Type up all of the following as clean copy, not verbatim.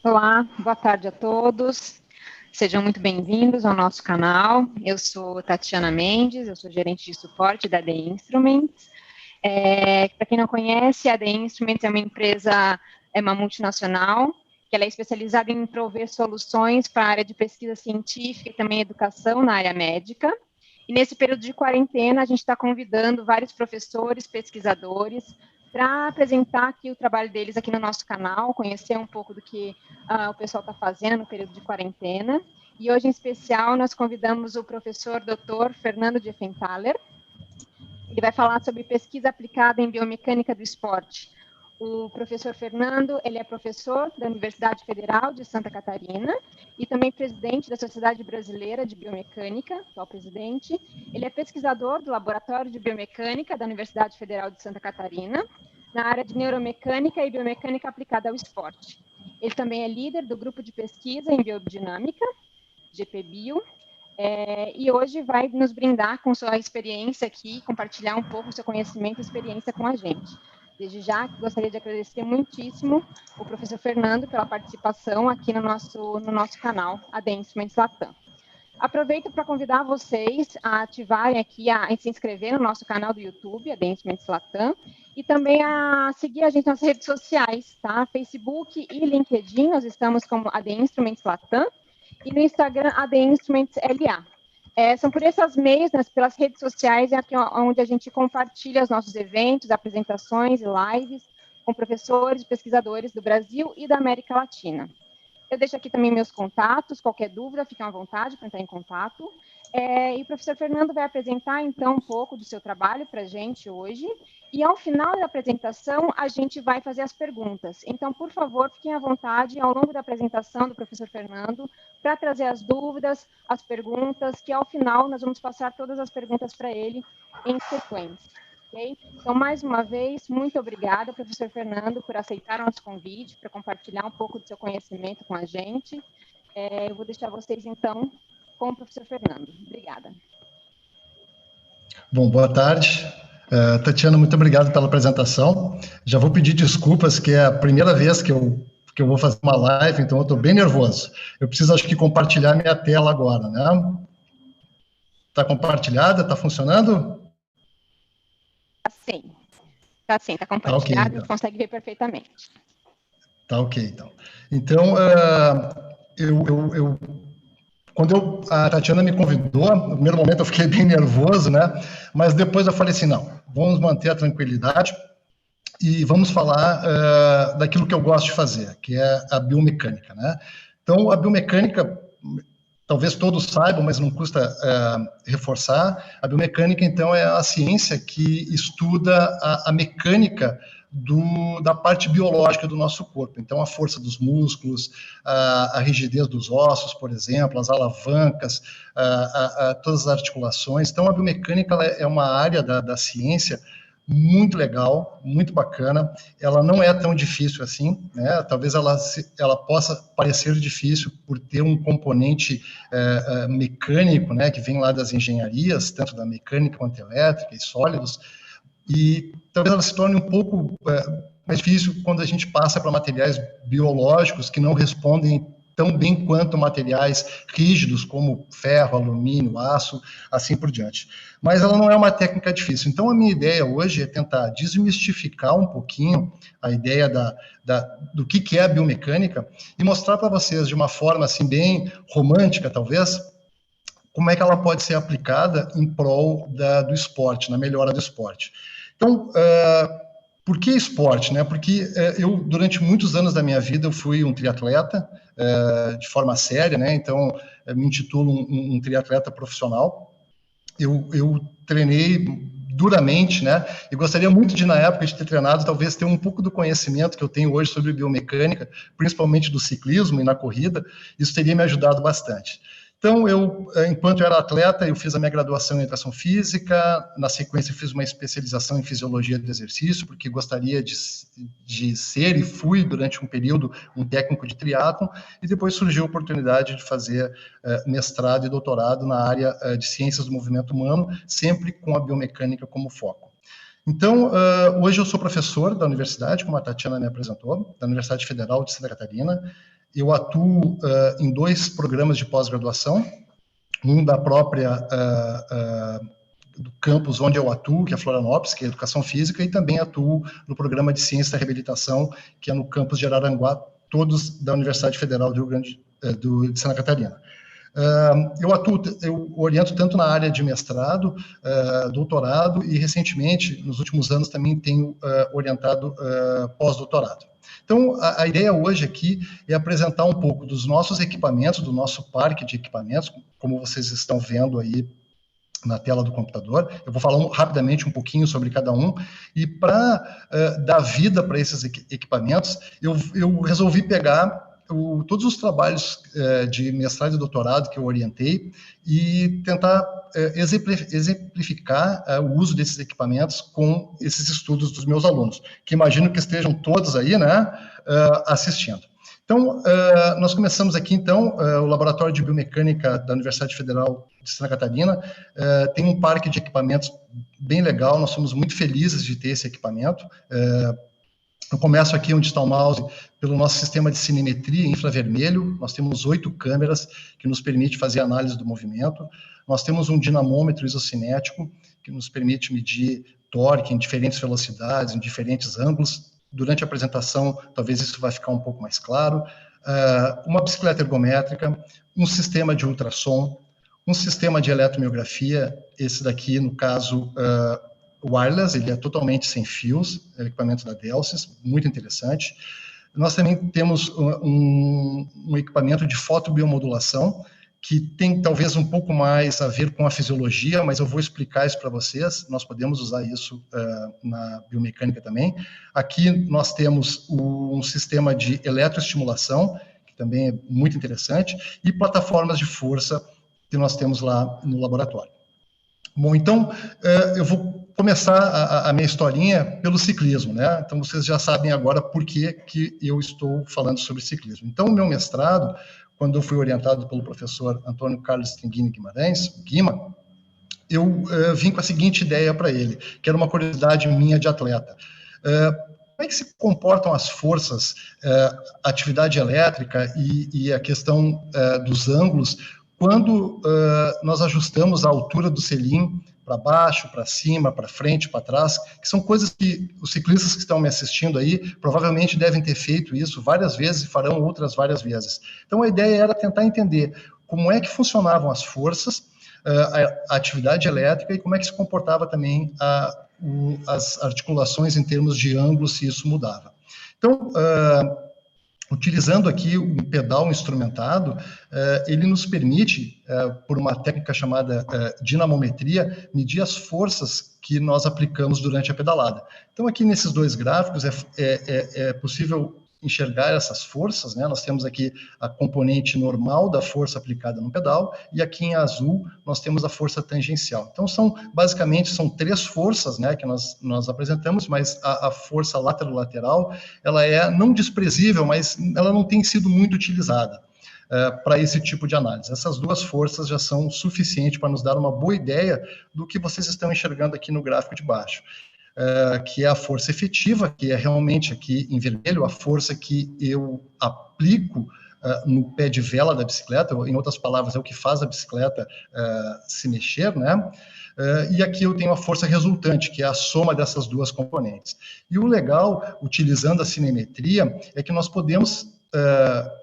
Olá, boa tarde a todos. Sejam muito bem-vindos ao nosso canal. Eu sou Tatiana Mendes, eu sou gerente de suporte da The Instruments. Para quem não conhece, a The Instruments é uma empresa, é uma multinacional, que ela é especializada em prover soluções para a área de pesquisa científica e também educação na área médica. E nesse período de quarentena, a gente está convidando vários professores, pesquisadores, para apresentar aqui o trabalho deles aqui no nosso canal, conhecer um pouco do que o pessoal está fazendo no período de quarentena. E hoje, em especial, nós convidamos o professor Dr. Fernando de Effenthaler. Ele vai falar sobre pesquisa aplicada em biomecânica do esporte. O professor Fernando, ele é professor da Universidade Federal de Santa Catarina e também presidente da Sociedade Brasileira de Biomecânica, atual presidente. Ele é pesquisador do Laboratório de Biomecânica da Universidade Federal de Santa Catarina, na área de neuromecânica e biomecânica aplicada ao esporte. Ele também é líder do grupo de pesquisa em biodinâmica, GPBio, e hoje vai nos brindar com sua experiência aqui, compartilhar um pouco o seu conhecimento e experiência com a gente. Desde já, gostaria de agradecer muitíssimo o professor Fernando pela participação aqui no nosso canal, a The Instruments Latam. Aproveito para convidar vocês a ativarem aqui, a se inscrever no nosso canal do YouTube, a The Instruments Latam, e também a seguir a gente nas redes sociais, tá? Facebook e LinkedIn, nós estamos como a The Instruments Latam, e no Instagram, a The Instruments LA. São por essas meios, né, pelas redes sociais, aqui onde a gente compartilha os nossos eventos, apresentações e lives com professores e pesquisadores do Brasil e da América Latina. Eu deixo aqui também meus contatos, qualquer dúvida, fiquem à vontade para entrar em contato. E o professor Fernando vai apresentar, então, um pouco do seu trabalho para a gente hoje. E, ao final da apresentação, a gente vai fazer as perguntas. Então, por favor, fiquem à vontade, ao longo da apresentação do professor Fernando, para trazer as dúvidas, as perguntas, que, ao final, nós vamos passar todas as perguntas para ele em sequência. Okay? Então, mais uma vez, muito obrigada, professor Fernando, por aceitar o nosso convite, para compartilhar um pouco do seu conhecimento com a gente. Eu vou deixar vocês, então, com o professor Fernando. Obrigada. Bom, boa tarde. Tatiana, muito obrigado pela apresentação. Já vou pedir desculpas, que é a primeira vez que eu vou fazer uma live, então eu estou bem nervoso. Eu preciso, acho que, compartilhar minha tela agora, né? Está compartilhada? Está funcionando? Sim. Está compartilhado, tá okay, então. A gente consegue ver perfeitamente. Tá ok, então. Então, quando a Tatiana me convidou, no primeiro momento eu fiquei bem nervoso, né? Mas depois eu falei assim, não, vamos manter a tranquilidade e vamos falar daquilo que eu gosto de fazer, que é a biomecânica, né? Então, a biomecânica, talvez todos saibam, mas não custa reforçar, a biomecânica, então, é a ciência que estuda a mecânica da parte biológica do nosso corpo. Então, a força dos músculos, a rigidez dos ossos, por exemplo, as alavancas, todas as articulações. Então, a biomecânica é uma área da ciência muito legal, muito bacana. Ela não é tão difícil assim, né? Talvez ela possa parecer difícil por ter um componente mecânico, né, que vem lá das engenharias, tanto da mecânica quanto elétrica e sólidos, e talvez ela se torne um pouco mais difícil quando a gente passa para materiais biológicos que não respondem tão bem quanto materiais rígidos como ferro, alumínio, aço, assim por diante. Mas ela não é uma técnica difícil. Então, a minha ideia hoje é tentar desmistificar um pouquinho a ideia do que é a biomecânica e mostrar para vocês de uma forma assim bem romântica, talvez, como é que ela pode ser aplicada em prol do esporte, na melhora do esporte. Então, por que esporte, né? Porque eu, durante muitos anos da minha vida, eu fui um triatleta, de forma séria, né? Então, me intitulo um triatleta profissional. Eu treinei duramente, né? E gostaria muito de, na época, de ter treinado, talvez ter um pouco do conhecimento que eu tenho hoje sobre biomecânica, principalmente do ciclismo e na corrida. Isso teria me ajudado bastante. Então, enquanto eu era atleta, eu fiz a minha graduação em educação física, na sequência fiz uma especialização em fisiologia do exercício, porque gostaria de ser e fui, durante um período, um técnico de triatlon, e depois surgiu a oportunidade de fazer mestrado e doutorado na área de ciências do movimento humano, sempre com a biomecânica como foco. Então, hoje eu sou professor da universidade, como a Tatiana me apresentou, da Universidade Federal de Santa Catarina. eu atuo em 2 programas de pós-graduação, um da própria do campus onde eu atuo, que é Florianópolis, que é Educação Física, e também atuo no programa de Ciência da Reabilitação, que é no campus de Araranguá, todos da Universidade Federal de Santa Catarina. Eu oriento tanto na área de mestrado, doutorado, e recentemente, nos últimos anos, também tenho orientado pós-doutorado. Então, a ideia hoje aqui é apresentar um pouco dos nossos equipamentos, do nosso parque de equipamentos, como vocês estão vendo aí na tela do computador. Eu vou falar rapidamente um pouquinho sobre cada um, e para dar vida para esses equipamentos, eu resolvi pegar todos os trabalhos de mestrado e doutorado que eu orientei e tentar exemplificar o uso desses equipamentos com esses estudos dos meus alunos, que imagino que estejam todos aí, né, assistindo. Então, nós começamos aqui, então, o Laboratório de Biomecânica da Universidade Federal de Santa Catarina tem um parque de equipamentos bem legal, nós somos muito felizes de ter esse equipamento. Eu começo aqui onde está o mouse, pelo nosso sistema de cinemetria infravermelho. Nós temos 8 câmeras que nos permite fazer análise do movimento. Nós temos um dinamômetro isocinético que nos permite medir torque em diferentes velocidades, em diferentes ângulos. Durante a apresentação, talvez isso vai ficar um pouco mais claro. Uma bicicleta ergométrica, um sistema de ultrassom, um sistema de eletromiografia, esse daqui, no caso, wireless, ele é totalmente sem fios, é o equipamento da Delsys, muito interessante. Nós também temos um equipamento de fotobiomodulação, que tem talvez um pouco mais a ver com a fisiologia, mas eu vou explicar isso para vocês. Nós podemos usar isso na biomecânica também. Aqui nós temos um sistema de eletroestimulação, que também é muito interessante, e plataformas de força que nós temos lá no laboratório. Bom, então, eu vou começar a minha historinha pelo ciclismo, né? Então, vocês já sabem agora por que eu estou falando sobre ciclismo. Então, o meu mestrado, quando eu fui orientado pelo professor Antônio Carlos Stringini Guimarães, o Guima, eu vim com a seguinte ideia para ele, que era uma curiosidade minha de atleta. Como é que se comportam as forças, a atividade elétrica e a questão dos ângulos quando nós ajustamos a altura do selim para baixo, para cima, para frente, para trás, que são coisas que os ciclistas que estão me assistindo aí provavelmente devem ter feito isso várias vezes e farão outras várias vezes. Então, a ideia era tentar entender como é que funcionavam as forças, a atividade elétrica e como é que se comportava também as articulações em termos de ângulo, se isso mudava. Então, utilizando aqui um pedal instrumentado, ele nos permite, por uma técnica chamada dinamometria, medir as forças que nós aplicamos durante a pedalada. Então, aqui nesses 2 gráficos é possível enxergar essas forças, né? Nós temos aqui a componente normal da força aplicada no pedal, e aqui em azul nós temos a força tangencial. Então, basicamente, são 3 forças, né, que nós apresentamos, mas a força lateral, ela é não desprezível, mas ela não tem sido muito utilizada para esse tipo de análise. Essas 2 forças já são suficientes para nos dar uma boa ideia do que vocês estão enxergando aqui no gráfico de baixo. Que é a força efetiva, que é realmente aqui em vermelho, a força que eu aplico no pé de vela da bicicleta, em outras palavras, é o que faz a bicicleta se mexer, né? E aqui eu tenho a força resultante, que é a soma dessas 2 componentes. E o legal, utilizando a cinemetria, é que nós podemos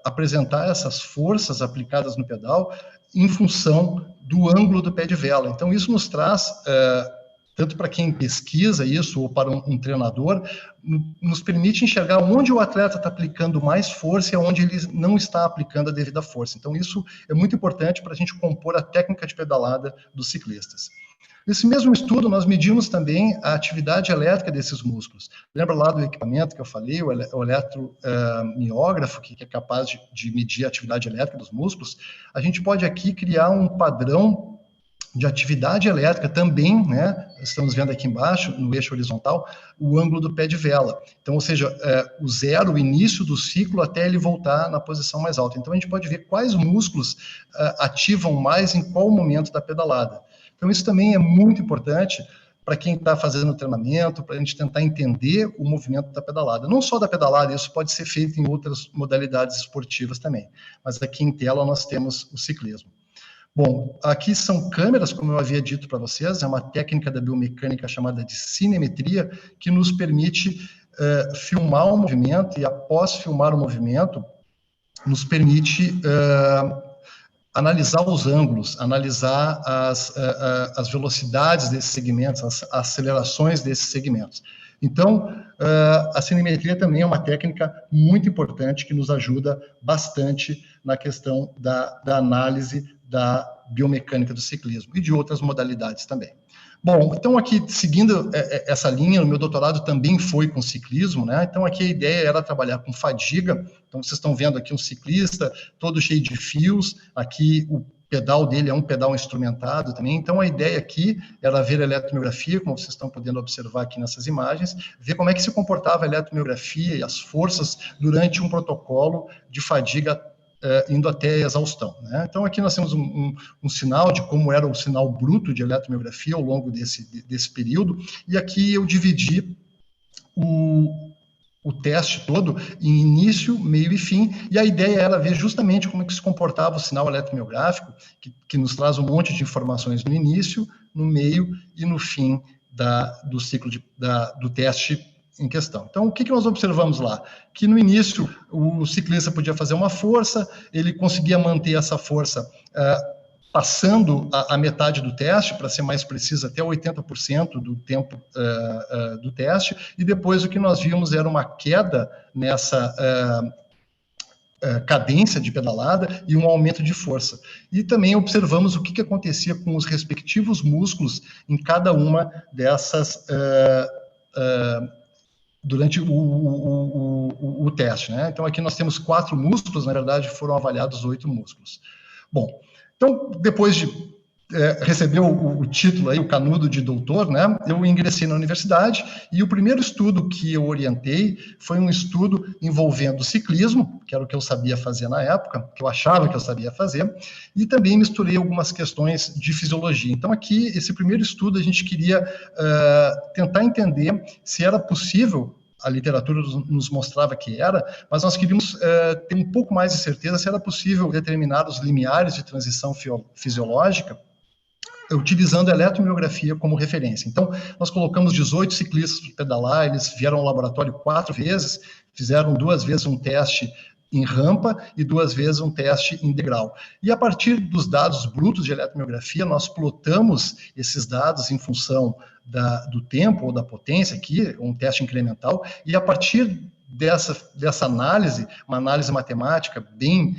apresentar essas forças aplicadas no pedal em função do ângulo do pé de vela. Então, isso nos traz tanto para quem pesquisa isso ou para um treinador, nos permite enxergar onde o atleta está aplicando mais força e onde ele não está aplicando a devida força. Então, isso é muito importante para a gente compor a técnica de pedalada dos ciclistas. Nesse mesmo estudo, nós medimos também a atividade elétrica desses músculos. Lembra lá do equipamento que eu falei, o eletromiógrafo, que é capaz de medir a atividade elétrica dos músculos? A gente pode aqui criar um padrão de atividade elétrica também, né? Estamos vendo aqui embaixo, no eixo horizontal, o ângulo do pé de vela. Então, ou seja, o zero, o início do ciclo, até ele voltar na posição mais alta. Então, a gente pode ver quais músculos ativam mais em qual momento da pedalada. Então, isso também é muito importante para quem está fazendo o treinamento, para a gente tentar entender o movimento da pedalada. Não só da pedalada, isso pode ser feito em outras modalidades esportivas também, mas aqui em tela nós temos o ciclismo. Bom, aqui são câmeras, como eu havia dito para vocês, é uma técnica da biomecânica chamada de cinemetria, que nos permite filmar o movimento, e após filmar o movimento, nos permite analisar os ângulos, analisar as velocidades desses segmentos, as acelerações desses segmentos. Então, a cinemetria também é uma técnica muito importante que nos ajuda bastante na questão da análise da biomecânica do ciclismo e de outras modalidades também. Bom, então aqui, seguindo essa linha, o meu doutorado também foi com ciclismo, né? Então aqui a ideia era trabalhar com fadiga. Então vocês estão vendo aqui um ciclista todo cheio de fios, aqui o pedal dele é um pedal instrumentado também. Então a ideia aqui era ver a eletromiografia, como vocês estão podendo observar aqui nessas imagens, ver como é que se comportava a eletromiografia e as forças durante um protocolo de fadiga indo até a exaustão, né? Então aqui nós temos um sinal de como era o sinal bruto de eletromiografia ao longo desse período, e aqui eu dividi o teste todo em início, meio e fim, e a ideia era ver justamente como é que se comportava o sinal eletromiográfico, que nos traz um monte de informações no início, no meio e no fim do ciclo do teste em questão. Então, o que nós observamos lá? Que no início o ciclista podia fazer uma força, ele conseguia manter essa força passando a metade do teste, para ser mais preciso, até 80% do tempo do teste, e depois o que nós vimos era uma queda nessa cadência de pedalada e um aumento de força. E também observamos o que acontecia com os respectivos músculos em cada uma dessas durante o teste, né? Então, aqui nós temos 4 músculos, na verdade, foram avaliados 8 músculos. Bom, então, depois de receber o título aí, o canudo de doutor, né? Eu ingressei na universidade e o primeiro estudo que eu orientei foi um estudo envolvendo ciclismo, que era o que eu sabia fazer na época, que eu achava que eu sabia fazer, e também misturei algumas questões de fisiologia. Então, aqui, esse primeiro estudo, a gente queria tentar entender se era possível. A literatura nos mostrava que era, mas nós queríamos ter um pouco mais de certeza se era possível determinar os limiares de transição fisiológica utilizando a eletromiografia como referência. Então, nós colocamos 18 ciclistas para pedalar, eles vieram ao laboratório 4 vezes, fizeram 2 vezes um teste em rampa e 2 vezes um teste em degrau. E a partir dos dados brutos de eletromiografia, nós plotamos esses dados em função do tempo ou da potência aqui, um teste incremental, e a partir dessa análise, uma análise matemática bem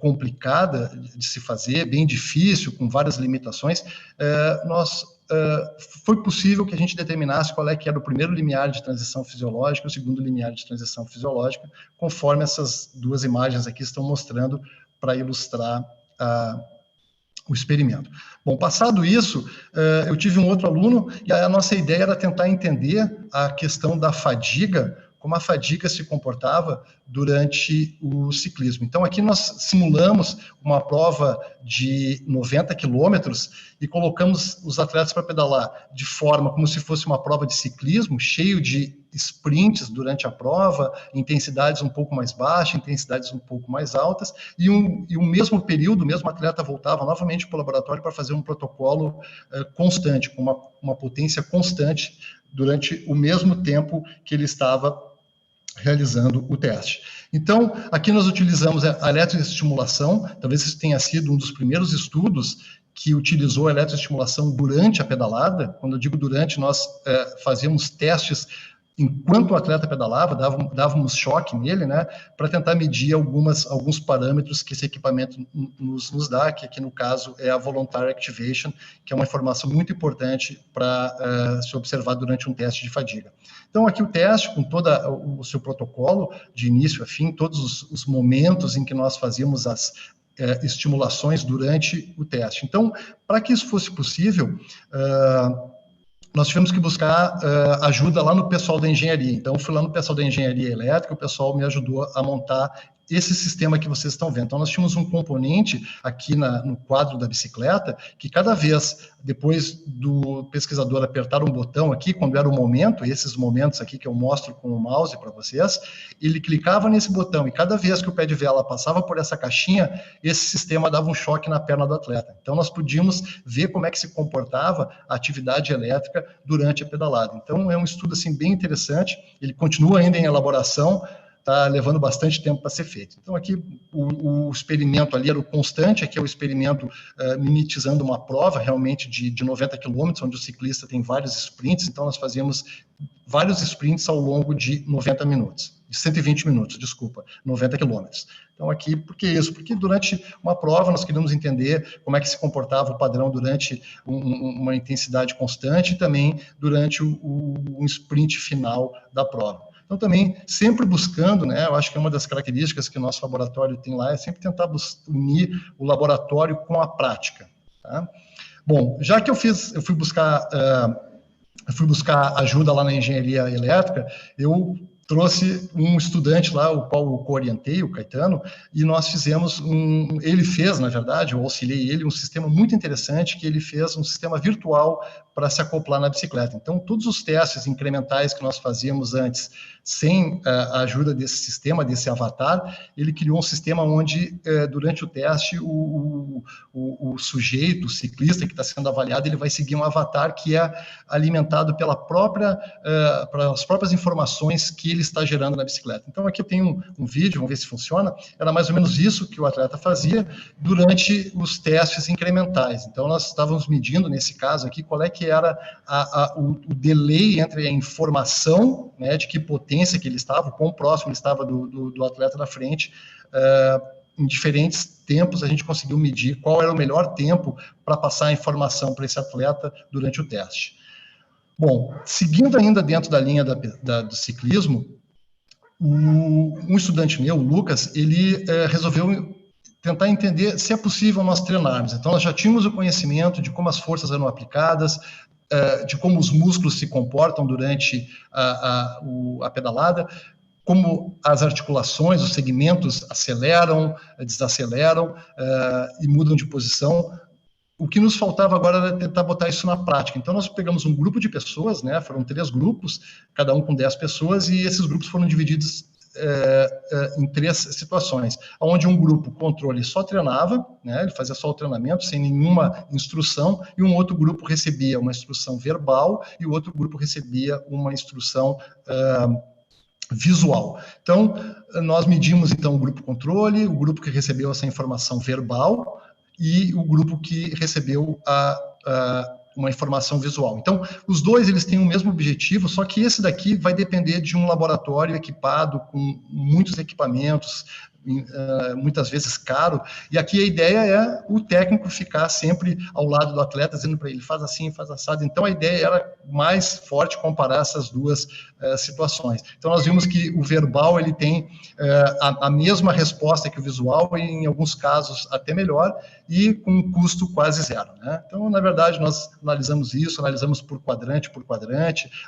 complicada de se fazer, bem difícil, com várias limitações, foi possível que a gente determinasse qual é que era o primeiro limiar de transição fisiológica e o segundo limiar de transição fisiológica, conforme essas 2 imagens aqui estão mostrando para ilustrar o experimento. Bom, passado isso, eu tive um outro aluno e a nossa ideia era tentar entender a questão da fadiga, como a fadiga se comportava durante o ciclismo. Então, aqui nós simulamos uma prova de 90 quilômetros e colocamos os atletas para pedalar de forma como se fosse uma prova de ciclismo, cheio de sprints durante a prova, intensidades um pouco mais baixas, intensidades um pouco mais altas, e o mesmo período, o mesmo atleta voltava novamente para o laboratório para fazer um protocolo constante, com uma potência constante durante o mesmo tempo que ele estava realizando o teste. Então, aqui nós utilizamos a eletroestimulação, talvez isso tenha sido um dos primeiros estudos que utilizou a eletroestimulação durante a pedalada. Quando eu digo durante, nós fazíamos testes enquanto o atleta pedalava, dávamos choque nele, né, para tentar medir alguns parâmetros que esse equipamento nos dá, que aqui no caso é a Voluntary Activation, que é uma informação muito importante para se observar durante um teste de fadiga. Então, aqui o teste, com todo o seu protocolo, de início a fim, todos os momentos em que nós fazíamos as estimulações durante o teste. Então, para que isso fosse possível, nós tivemos que buscar ajuda lá no pessoal da engenharia. Então, fui lá no pessoal da engenharia elétrica, o pessoal me ajudou a montar esse sistema que vocês estão vendo. Então, nós tínhamos um componente aqui no quadro da bicicleta, que cada vez, depois do pesquisador apertar um botão aqui, quando era o momento, esses momentos aqui que eu mostro com o mouse para vocês, ele clicava nesse botão, e cada vez que o pé de vela passava por essa caixinha, esse sistema dava um choque na perna do atleta. Então, nós podíamos ver como é que se comportava a atividade elétrica durante a pedalada. Então, é um estudo assim, bem interessante, ele continua ainda em elaboração, está levando bastante tempo para ser feito. Então, aqui, o experimento ali era o constante, aqui é o experimento minimizando uma prova, realmente, de 90 quilômetros, onde o ciclista tem vários sprints, então nós fazíamos vários sprints ao longo de 90 minutos, de 120 minutos, desculpa, 90 quilômetros. Então, aqui, por que isso? Porque durante uma prova nós queríamos entender como é que se comportava o padrão durante uma intensidade constante e também durante um sprint final da prova. Então, também, sempre buscando, né, eu acho que é uma das características que o nosso laboratório tem lá, é sempre tentar unir o laboratório com a prática. Tá? Bom, já que eu fui buscar ajuda lá na engenharia elétrica, eu trouxe um estudante lá, o qual eu orientei, o Caetano, e nós fizemos ele fez, na verdade, eu auxiliei ele, um sistema muito interessante, que ele fez um sistema virtual para se acoplar na bicicleta. Então, todos os testes incrementais que nós fazíamos antes, sem a ajuda desse sistema, desse avatar, ele criou um sistema onde, durante o teste, o sujeito, o ciclista que está sendo avaliado, ele vai seguir um avatar que é alimentado pelas próprias informações que ele está gerando na bicicleta. Então, aqui eu tenho um vídeo, vamos ver se funciona. Era mais ou menos isso que o atleta fazia durante os testes incrementais. Então, nós estávamos medindo, nesse caso aqui, qual é que era o delay entre a informação, né, de que potência que ele estava, quão próximo ele estava do atleta da frente. Em diferentes tempos, a gente conseguiu medir qual era o melhor tempo para passar a informação para esse atleta durante o teste. Bom, seguindo ainda dentro da linha do ciclismo, um estudante meu, o Lucas, ele resolveu tentar entender se é possível nós treinarmos. Então, nós já tínhamos o conhecimento de como as forças eram aplicadas, de como os músculos se comportam durante a pedalada, como as articulações, os segmentos aceleram, desaceleram e mudam de posição. O que nos faltava agora era tentar botar isso na prática. Então, nós pegamos um grupo de pessoas, né, foram 3 grupos, cada um com 10 pessoas, e esses grupos foram divididos em 3 situações, onde um grupo controle só treinava, né, ele fazia só o treinamento, sem nenhuma instrução, e um outro grupo recebia uma instrução verbal, e o outro grupo recebia uma instrução visual. Então, nós medimos, então, o grupo controle, o grupo que recebeu essa informação verbal, e o grupo que recebeu uma informação visual. Então, os dois eles têm o mesmo objetivo, só que esse daqui vai depender de um laboratório equipado com muitos equipamentos, muitas vezes caro, e aqui a ideia é o técnico ficar sempre ao lado do atleta, dizendo para ele, faz assim, faz assado. Então, a ideia era mais forte comparar essas duas situações. Então, nós vimos que o verbal ele tem a mesma resposta que o visual, e em alguns casos até melhor, e com um custo quase zero, né? Então, na verdade, nós analisamos isso, analisamos por quadrante,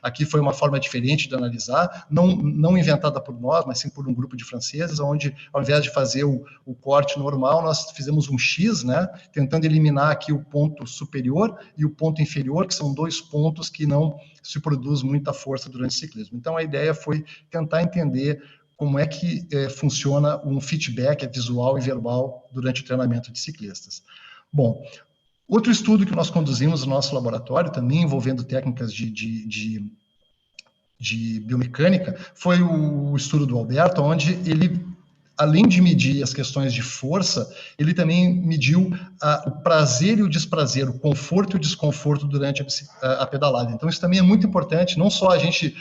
aqui foi uma forma diferente de analisar, não inventada por nós, mas sim por um grupo de franceses, onde, ao invés de fazer o corte normal, nós fizemos um X, né, tentando eliminar aqui o ponto superior e o ponto inferior, que são 2 pontos que não se produz muita força durante o ciclismo. Então, a ideia foi tentar entender como é que funciona um feedback visual e verbal durante o treinamento de ciclistas. Bom, outro estudo que nós conduzimos no nosso laboratório, também envolvendo técnicas de biomecânica, foi o estudo do Alberto, onde ele, além de medir as questões de força, ele também mediu o prazer e o desprazer, o conforto e o desconforto durante a pedalada. Então, isso também é muito importante, não só a gente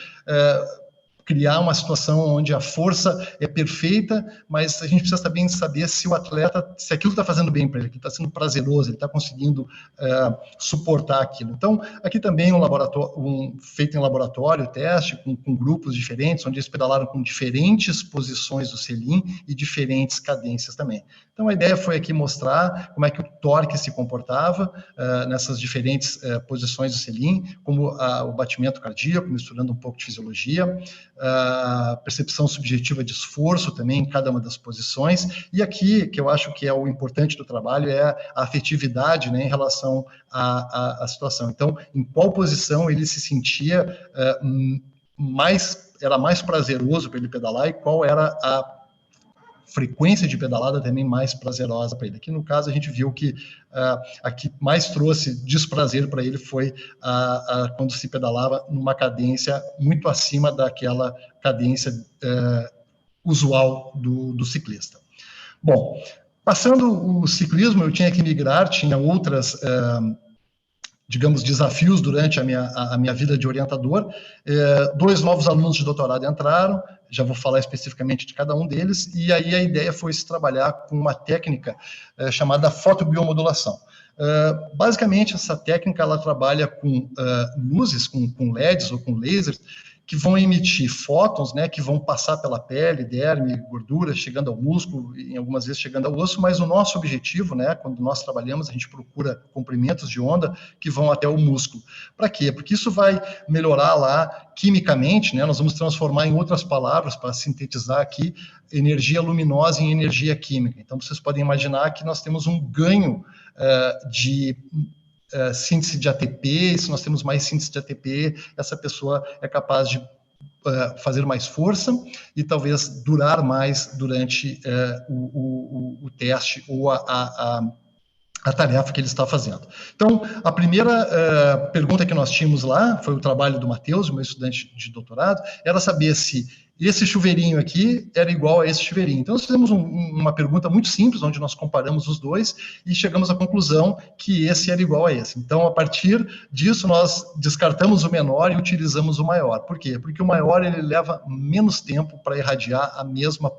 criar uma situação onde a força é perfeita, mas a gente precisa também saber se o atleta, se aquilo está fazendo bem para ele, que está sendo prazeroso, ele está conseguindo suportar aquilo. Então, aqui também feito em laboratório, teste com grupos diferentes, onde eles pedalaram com diferentes posições do selim e diferentes cadências também. Então, a ideia foi aqui mostrar como é que o torque se comportava nessas diferentes posições do selim, como o batimento cardíaco, misturando um pouco de fisiologia, percepção subjetiva de esforço também em cada uma das posições, e aqui, que eu acho que é o importante do trabalho, é a afetividade, né, em relação à situação. Então, em qual posição ele se sentia era mais prazeroso para ele pedalar e qual era a frequência de pedalada também mais prazerosa para ele. Aqui, no caso, a gente viu que a que mais trouxe desprazer para ele foi quando se pedalava numa cadência muito acima daquela cadência usual do ciclista. Bom, passando o ciclismo, eu tinha que migrar, tinha outras digamos, desafios durante a minha vida de orientador. 2 novos alunos de doutorado entraram, já vou falar especificamente de cada um deles, e aí a ideia foi se trabalhar com uma técnica chamada fotobiomodulação. Basicamente, essa técnica ela trabalha com luzes, com LEDs ou com lasers, que vão emitir fótons, né, que vão passar pela pele, derme, gordura, chegando ao músculo, e algumas vezes chegando ao osso, mas o nosso objetivo, né, quando nós trabalhamos, a gente procura comprimentos de onda que vão até o músculo. Para quê? Porque isso vai melhorar lá quimicamente, né, nós vamos transformar em outras palavras, para sintetizar aqui, energia luminosa em energia química. Então, vocês podem imaginar que nós temos um ganho de síntese de ATP, se nós temos mais síntese de ATP, essa pessoa é capaz de fazer mais força e talvez durar mais durante o teste ou a tarefa que ele está fazendo. Então, a primeira pergunta que nós tínhamos lá, foi o trabalho do Matheus, meu estudante de doutorado, era saber se esse chuveirinho aqui era igual a esse chuveirinho. Então, nós fizemos uma pergunta muito simples, onde nós comparamos os dois e chegamos à conclusão que esse era igual a esse. Então, a partir disso, nós descartamos o menor e utilizamos o maior. Por quê? Porque o maior ele leva menos tempo para irradiar a mesma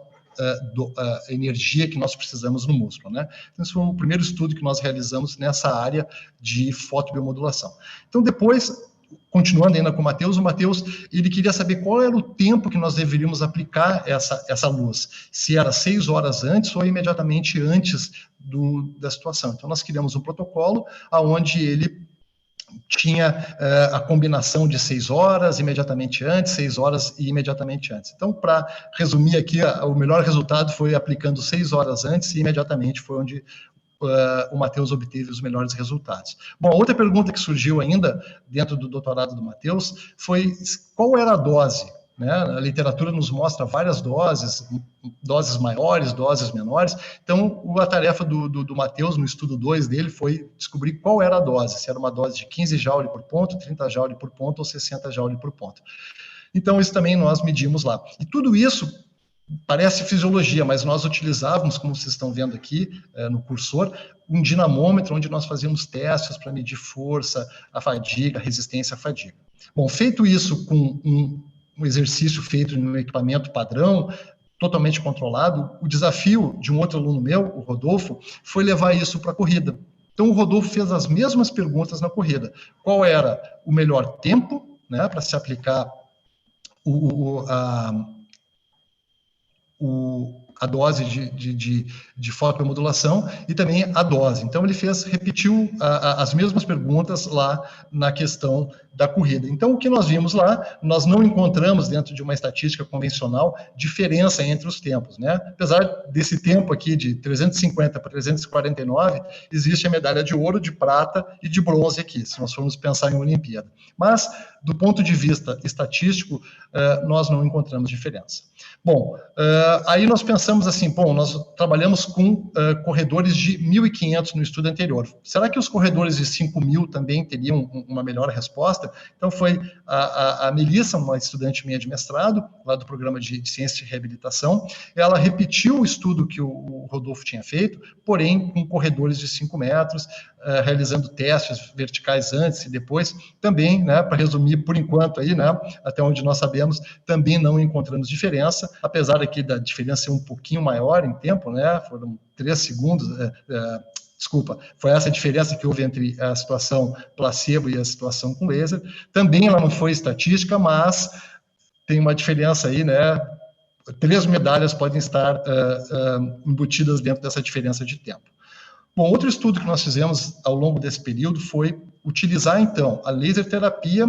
energia que nós precisamos no músculo, né? Então, esse foi o primeiro estudo que nós realizamos nessa área de fotobiomodulação. Então, depois, continuando ainda com o Matheus ele queria saber qual era o tempo que nós deveríamos aplicar essa luz, se era 6 horas antes ou imediatamente antes da situação. Então, nós criamos um protocolo onde ele tinha a combinação de 6 horas imediatamente antes, 6 horas e imediatamente antes. Então, para resumir aqui, o melhor resultado foi aplicando 6 horas antes e imediatamente foi onde o Matheus obteve os melhores resultados. Bom, outra pergunta que surgiu ainda dentro do doutorado do Matheus foi qual era a dose, né? A literatura nos mostra várias doses maiores, doses menores. Então, a tarefa do Matheus, no estudo 2 dele, foi descobrir qual era a dose, se era uma dose de 15 joule por ponto, 30 joule por ponto ou 60 joule por ponto. Então, isso também nós medimos lá. E tudo isso parece fisiologia, mas nós utilizávamos, como vocês estão vendo aqui no cursor, um dinamômetro, onde nós fazíamos testes para medir força, a fadiga, a resistência à fadiga. Bom, feito isso com um exercício feito em um equipamento padrão, totalmente controlado, o desafio de um outro aluno meu, o Rodolfo, foi levar isso para a corrida. Então, o Rodolfo fez as mesmas perguntas na corrida. Qual era o melhor tempo, né, para se aplicar a dose de fotobiomodulação e também a dose. Então, ele repetiu as mesmas perguntas lá na questão da corrida. Então, o que nós vimos lá, nós não encontramos, dentro de uma estatística convencional, diferença entre os tempos, né? Apesar desse tempo aqui, de 350 para 349, existe a medalha de ouro, de prata e de bronze aqui, se nós formos pensar em Olimpíada. Mas, do ponto de vista estatístico, nós não encontramos diferença. Bom, aí nós pensamos assim, bom, nós trabalhamos com corredores de 1.500 no estudo anterior. Será que os corredores de 5.000 também teriam uma melhor resposta? Então, foi a Melissa, uma estudante minha de mestrado, lá do programa de Ciência de Reabilitação, ela repetiu o estudo que o Rodolfo tinha feito, porém com corredores de 5 metros, realizando testes verticais antes e depois, também, né, para resumir por enquanto aí, né, até onde nós sabemos, também não encontramos diferença, apesar aqui da diferença ser um pouquinho maior em tempo, né, foram 3 segundos, desculpa, foi essa a diferença que houve entre a situação placebo e a situação com laser. Também ela não foi estatística, mas tem uma diferença aí, né, 3 medalhas podem estar embutidas dentro dessa diferença de tempo. Bom, outro estudo que nós fizemos ao longo desse período foi utilizar, então, a laser terapia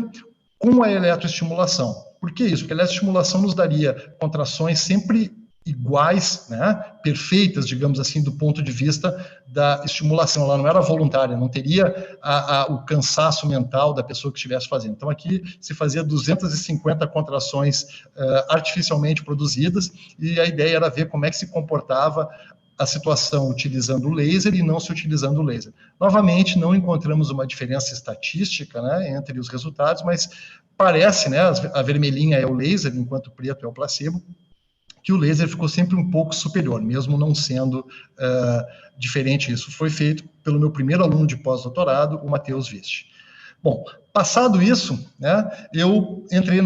com a eletroestimulação. Por que isso? Porque a estimulação nos daria contrações sempre iguais, né, perfeitas, digamos assim, do ponto de vista da estimulação. Ela não era voluntária, não teria o cansaço mental da pessoa que estivesse fazendo. Então, aqui se fazia 250 contrações artificialmente produzidas, e a ideia era ver como é que se comportava a situação utilizando o laser e não se utilizando o laser. Novamente, não encontramos uma diferença estatística, né, entre os resultados, mas parece, né, a vermelhinha é o laser, enquanto o preto é o placebo, que o laser ficou sempre um pouco superior, mesmo não sendo diferente. Isso foi feito pelo meu primeiro aluno de pós-doutorado, o Matheus Viste. Bom, passado isso, né, eu entrei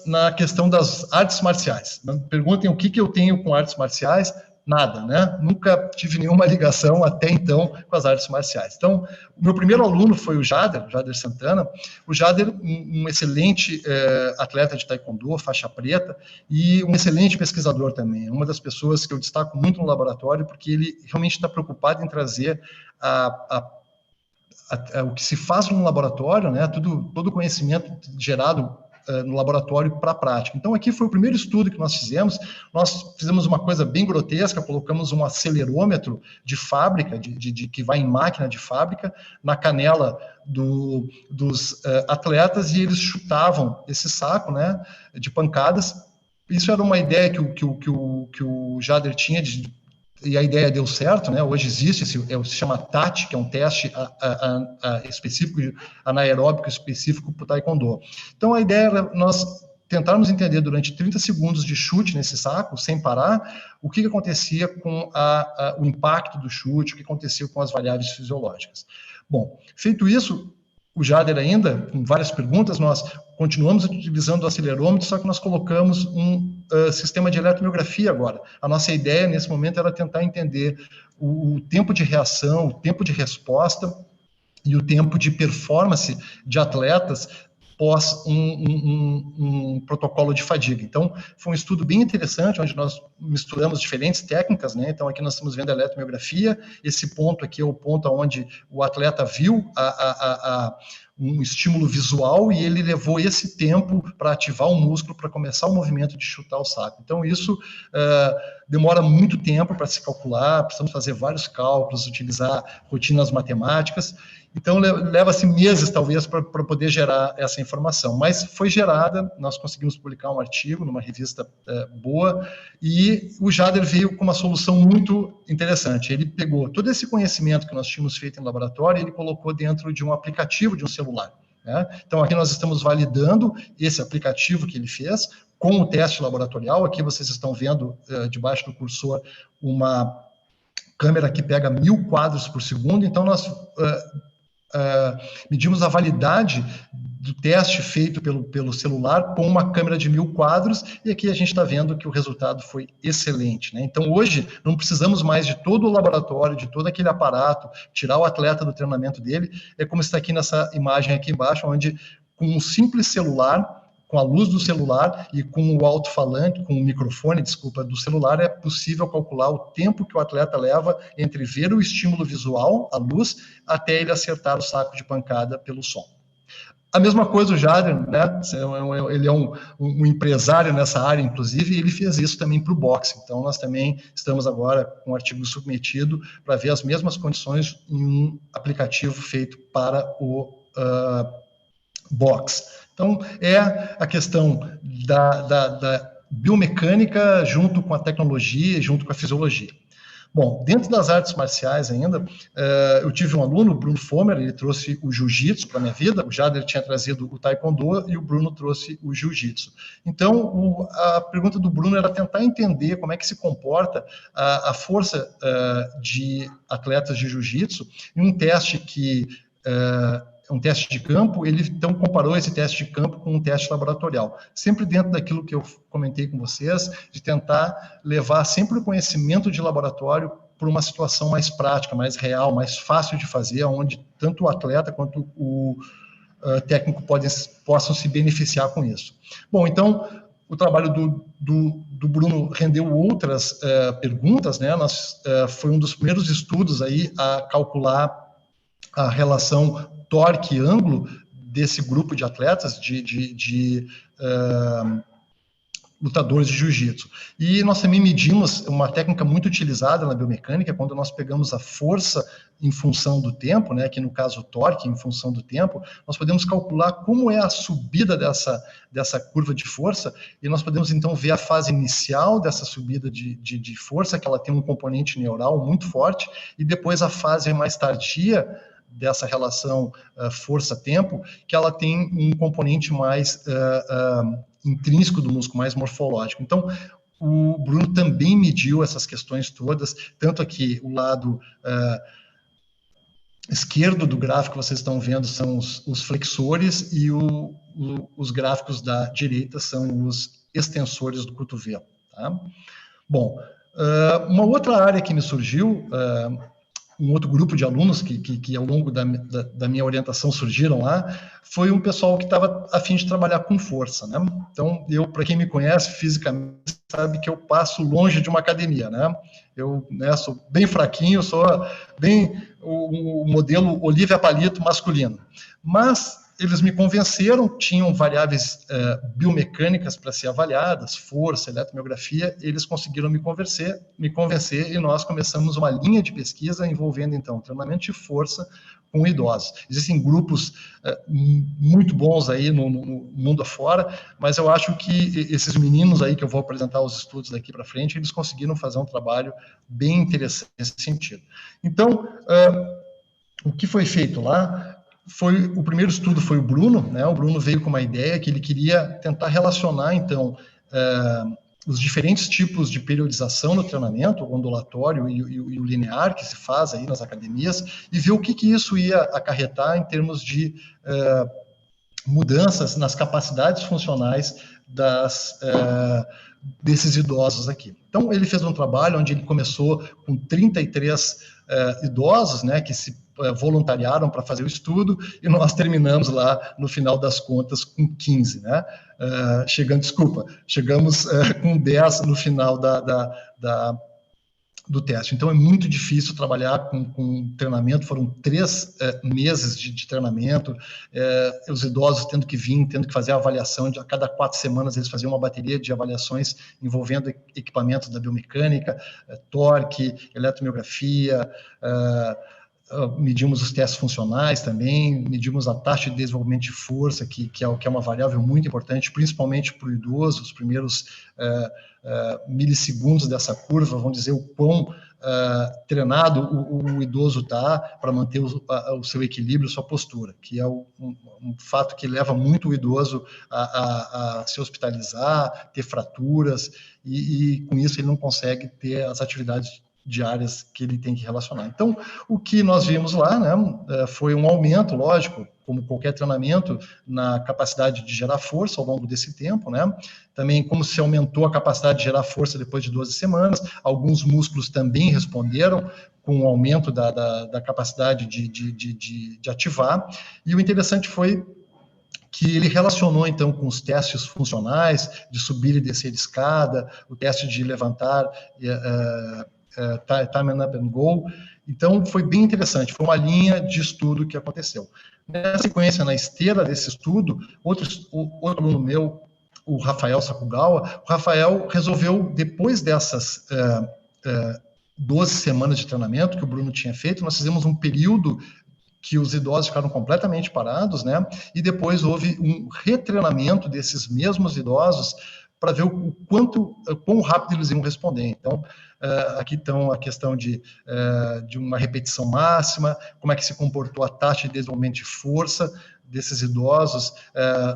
na questão das artes marciais. Me perguntem o que eu tenho com artes marciais. Nada, né? Nunca tive nenhuma ligação até então com as artes marciais. Então, o meu primeiro aluno foi o Jader Santana. O Jader, um excelente atleta de taekwondo, faixa preta, e um excelente pesquisador também. Uma das pessoas que eu destaco muito no laboratório, porque ele realmente está preocupado em trazer o que se faz no laboratório, né? Todo o conhecimento gerado no laboratório para a prática. Então, aqui foi o primeiro estudo que nós fizemos. Nós fizemos uma coisa bem grotesca, colocamos um acelerômetro de fábrica, que vai em máquina de fábrica, na canela dos atletas, e eles chutavam esse saco, né, de pancadas. Isso era uma ideia que o Jader tinha e a ideia deu certo, né? Hoje existe, se chama TAT, que é um teste específico, anaeróbico específico para o Taekwondo. Então, a ideia era nós tentarmos entender durante 30 segundos de chute nesse saco, sem parar, o que acontecia com o impacto do chute, o que acontecia com as variáveis fisiológicas. Bom, feito isso, o Jader ainda, com várias perguntas, nós continuamos utilizando o acelerômetro, só que nós colocamos um sistema de eletromiografia agora. A nossa ideia, nesse momento, era tentar entender o tempo de reação, o tempo de resposta e o tempo de performance de atletas pós um protocolo de fadiga. Então, foi um estudo bem interessante, onde nós misturamos diferentes técnicas, né? Então, aqui nós estamos vendo a eletromiografia, esse ponto aqui é o ponto onde o atleta viu um estímulo visual e ele levou esse tempo para ativar o músculo, para começar o movimento de chutar o saco. Então, isso demora muito tempo para se calcular, precisamos fazer vários cálculos, utilizar rotinas matemáticas. Então, leva-se meses, talvez, para poder gerar essa informação. Mas foi gerada, nós conseguimos publicar um artigo numa revista boa, e o Jader veio com uma solução muito interessante. Ele pegou todo esse conhecimento que nós tínhamos feito em laboratório e ele colocou dentro de um aplicativo de um celular, né? Então, aqui nós estamos validando esse aplicativo que ele fez com o teste laboratorial. Aqui vocês estão vendo, debaixo do cursor, uma câmera que pega 1000 quadros por segundo. Então, nós medimos a validade do teste feito pelo celular com uma câmera de 1000 quadros, e aqui a gente está vendo que o resultado foi excelente, né? Então, hoje, não precisamos mais de todo o laboratório, de todo aquele aparato, tirar o atleta do treinamento dele. É como está aqui nessa imagem aqui embaixo, onde com um simples celular, com a luz do celular e com o alto-falante, com o microfone, do celular, é possível calcular o tempo que o atleta leva entre ver o estímulo visual, a luz, até ele acertar o saco de pancada pelo som. A mesma coisa o Jader, né? Ele é um empresário nessa área, inclusive, e ele fez isso também para o boxe. Então, nós também estamos agora com um artigo submetido para ver as mesmas condições em um aplicativo feito para o boxe. Então, é a questão da biomecânica junto com a tecnologia, junto com a fisiologia. Bom, dentro das artes marciais ainda, eu tive um aluno, o Bruno Fomer, ele trouxe o jiu-jitsu para a minha vida. O Jader tinha trazido o taekwondo e o Bruno trouxe o jiu-jitsu. Então, a pergunta do Bruno era tentar entender como é que se comporta a força de atletas de jiu-jitsu em um teste que um teste de campo. Ele então comparou esse teste de campo com um teste laboratorial, sempre dentro daquilo que eu comentei com vocês, de tentar levar sempre o conhecimento de laboratório para uma situação mais prática, mais real, mais fácil de fazer, onde tanto o atleta quanto o técnico possam se beneficiar com isso. Bom, então, o trabalho do Bruno rendeu outras perguntas, né? Foi um dos primeiros estudos aí a calcular a relação torque-ângulo desse grupo de atletas, lutadores de jiu-jitsu. E nós também medimos uma técnica muito utilizada na biomecânica, quando nós pegamos a força em função do tempo, né, que no caso o torque em função do tempo, nós podemos calcular como é a subida dessa curva de força, e nós podemos então ver a fase inicial dessa subida de força, que ela tem um componente neural muito forte, e depois a fase mais tardia dessa relação força-tempo, que ela tem um componente mais intrínseco do músculo, mais morfológico. Então, o Bruno também mediu essas questões todas, tanto aqui o lado esquerdo do gráfico que vocês estão vendo são os flexores, e os gráficos da direita são os extensores do cotovelo. Tá? Bom, uma outra área que me surgiu, um outro grupo de alunos que ao longo da minha orientação surgiram lá, foi um pessoal que estava a fim de trabalhar com força, né? Então, para quem me conhece fisicamente, sabe que eu passo longe de uma academia, né? Eu, né, sou bem fraquinho, sou bem o modelo Olívia Palito masculino. Mas eles me convenceram, tinham variáveis biomecânicas para ser avaliadas, força, eletromiografia, eles conseguiram me convencer, e nós começamos uma linha de pesquisa envolvendo, então, treinamento de força com idosos. Existem grupos muito bons aí no mundo afora, mas eu acho que esses meninos aí, que eu vou apresentar os estudos daqui para frente, eles conseguiram fazer um trabalho bem interessante nesse sentido. Então, o que foi feito lá? O primeiro estudo foi o Bruno, né? O Bruno veio com uma ideia que ele queria tentar relacionar, então, os diferentes tipos de periodização no treinamento, o ondulatório e o linear que se faz aí nas academias, e ver o que isso ia acarretar em termos de mudanças nas capacidades funcionais desses idosos aqui. Então, ele fez um trabalho onde ele começou com 33 idosos, né, que se voluntariaram para fazer o estudo, e nós terminamos lá, no final das contas, com 15, né? Chegamos com 10 no final do teste. Então, é muito difícil trabalhar com treinamento, foram 3 meses de treinamento, os idosos tendo que vir, tendo que fazer a avaliação, a cada 4 semanas eles faziam uma bateria de avaliações envolvendo equipamentos da biomecânica, torque, eletromiografia, medimos os testes funcionais também, medimos a taxa de desenvolvimento de força, que é uma variável muito importante, principalmente para o idoso, os primeiros milissegundos dessa curva, vamos dizer o quão treinado o idoso está para manter o seu equilíbrio, sua postura, que é um fato que leva muito o idoso a se hospitalizar, ter fraturas, e com isso ele não consegue ter as atividades diárias que ele tem que relacionar. Então, o que nós vimos lá, né, foi um aumento, lógico, como qualquer treinamento, na capacidade de gerar força ao longo desse tempo, né? Também como se aumentou a capacidade de gerar força depois de 12 semanas, alguns músculos também responderam com o aumento da capacidade de ativar, e o interessante foi que ele relacionou, então, com os testes funcionais, de subir e descer de escada, o teste de levantar Time Up and Go. Então, foi bem interessante, foi uma linha de estudo que aconteceu. Na sequência, na esteira desse estudo, outro aluno meu, o Rafael Sakugawa, o Rafael resolveu, depois dessas 12 semanas de treinamento que o Bruno tinha feito, nós fizemos um período que os idosos ficaram completamente parados, né? E depois houve um retreinamento desses mesmos idosos para ver quão rápido eles iam responder. Então, aqui estão a questão de uma repetição máxima, como é que se comportou a taxa de desenvolvimento de força desses idosos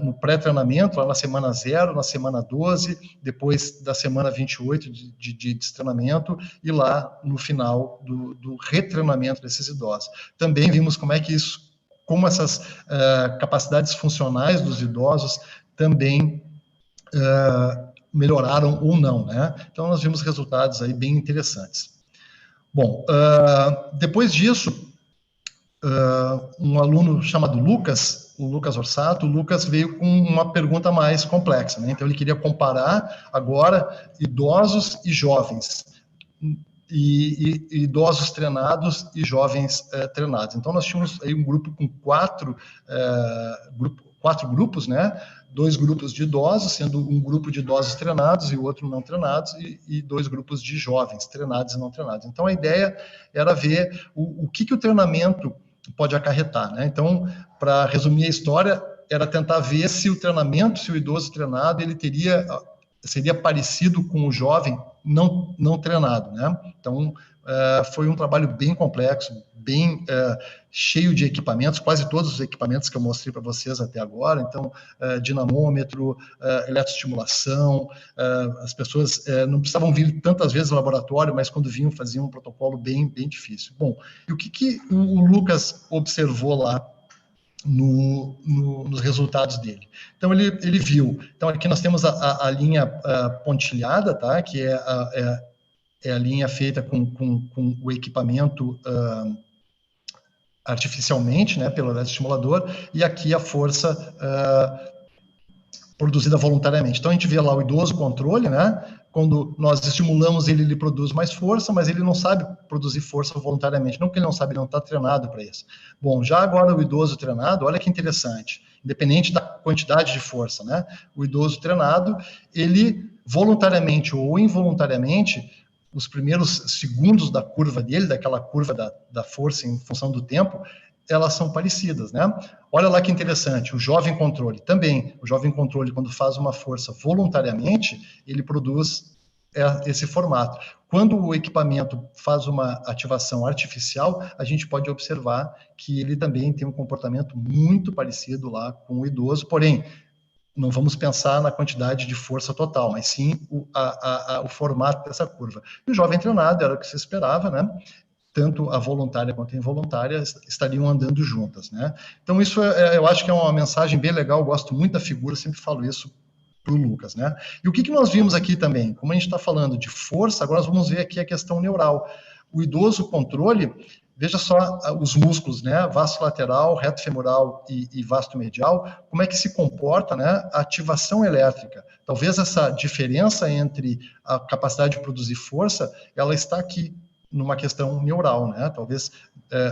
no pré-treinamento, lá na semana 0, na semana 12, depois da semana 28 de treinamento, e lá no final do retreinamento desses idosos. Também vimos como essas capacidades funcionais dos idosos também melhoraram ou não, né? Então, nós vimos resultados aí bem interessantes. Bom, depois disso, um aluno chamado Lucas, o Lucas Orsato, o Lucas veio com uma pergunta mais complexa, né? Então, ele queria comparar agora idosos e jovens. e idosos treinados e jovens treinados. Então, nós tínhamos aí um grupo com quatro grupos, né? 2 grupos de idosos, sendo um grupo de idosos treinados e o outro não treinados, e 2 grupos de jovens, treinados e não treinados. Então, a ideia era ver o que o treinamento pode acarretar, né? Então, para resumir a história, era tentar ver se o treinamento, se o idoso treinado, ele seria parecido com o jovem não treinado, né? Então, foi um trabalho bem complexo, bem cheio de equipamentos, quase todos os equipamentos que eu mostrei para vocês até agora. Então, dinamômetro, eletroestimulação, as pessoas não precisavam vir tantas vezes ao laboratório, mas quando vinham faziam um protocolo bem difícil. Bom, e o que o Lucas observou lá nos resultados dele? Então, ele viu. Então, aqui nós temos a linha pontilhada, tá? Que é a linha feita com o equipamento artificialmente, né, pelo eletroestimulador, e aqui a força produzida voluntariamente. Então, a gente vê lá o idoso controle, né? Quando nós estimulamos ele, ele produz mais força, mas ele não sabe produzir força voluntariamente. Não que ele não sabe, ele não está treinado para isso. Bom, já agora o idoso treinado, olha que interessante, independente da quantidade de força, né? O idoso treinado, ele voluntariamente ou involuntariamente, os primeiros segundos da curva dele, daquela curva da força em função do tempo, elas são parecidas, né? Olha lá que interessante, o jovem controle também. O jovem controle, quando faz uma força voluntariamente, ele produz esse formato. Quando o equipamento faz uma ativação artificial, a gente pode observar que ele também tem um comportamento muito parecido lá com o idoso, porém, não vamos pensar na quantidade de força total, mas sim o formato dessa curva. E o jovem treinado era o que se esperava, né? Tanto a voluntária quanto a involuntária estariam andando juntas, né? Então, isso eu acho que é uma mensagem bem legal, eu gosto muito da figura, sempre falo isso para o Lucas, né? E o que nós vimos aqui também? Como a gente está falando de força, agora nós vamos ver aqui a questão neural. O idoso controle, veja só os músculos, né? Vasto lateral, reto femoral e vasto medial, como é que se comporta, né? A ativação elétrica. Talvez essa diferença entre a capacidade de produzir força, ela está aqui, numa questão neural, né? Talvez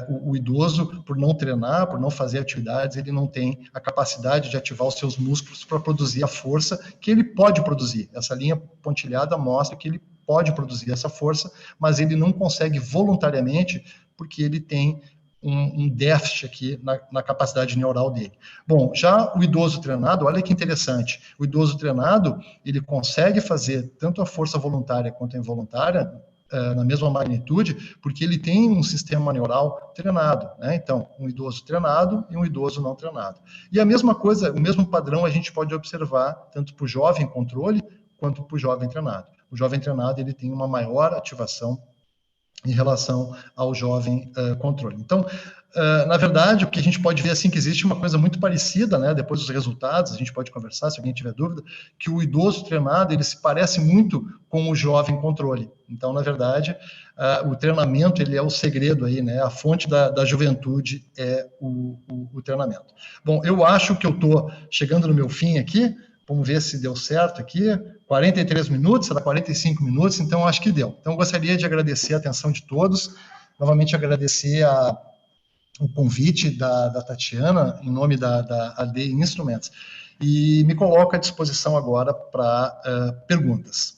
o idoso, por não treinar, por não fazer atividades, ele não tem a capacidade de ativar os seus músculos para produzir a força que ele pode produzir. Essa linha pontilhada mostra que ele pode produzir essa força, mas ele não consegue voluntariamente, porque ele tem um déficit aqui na capacidade neural dele. Bom, já o idoso treinado, olha que interessante, o idoso treinado, ele consegue fazer tanto a força voluntária quanto a involuntária, na mesma magnitude, porque ele tem um sistema neural treinado, né? Então, um idoso treinado e um idoso não treinado. E a mesma coisa, o mesmo padrão a gente pode observar tanto para o jovem controle quanto para o jovem treinado. O jovem treinado, ele tem uma maior ativação em relação ao jovem controle. Então, na verdade, o que a gente pode ver assim que existe uma coisa muito parecida, né? Depois dos resultados, a gente pode conversar se alguém tiver dúvida, que o idoso treinado ele se parece muito com o jovem controle. Então, na verdade, o treinamento ele é o segredo aí, né? A fonte da juventude é o treinamento. Bom, eu acho que eu estou chegando no meu fim aqui. Vamos ver se deu certo aqui. 43 minutos, será 45 minutos, então acho que deu. Então, gostaria de agradecer a atenção de todos, novamente agradecer o convite da Tatiana, em nome da AD Instruments, e me coloco à disposição agora para perguntas.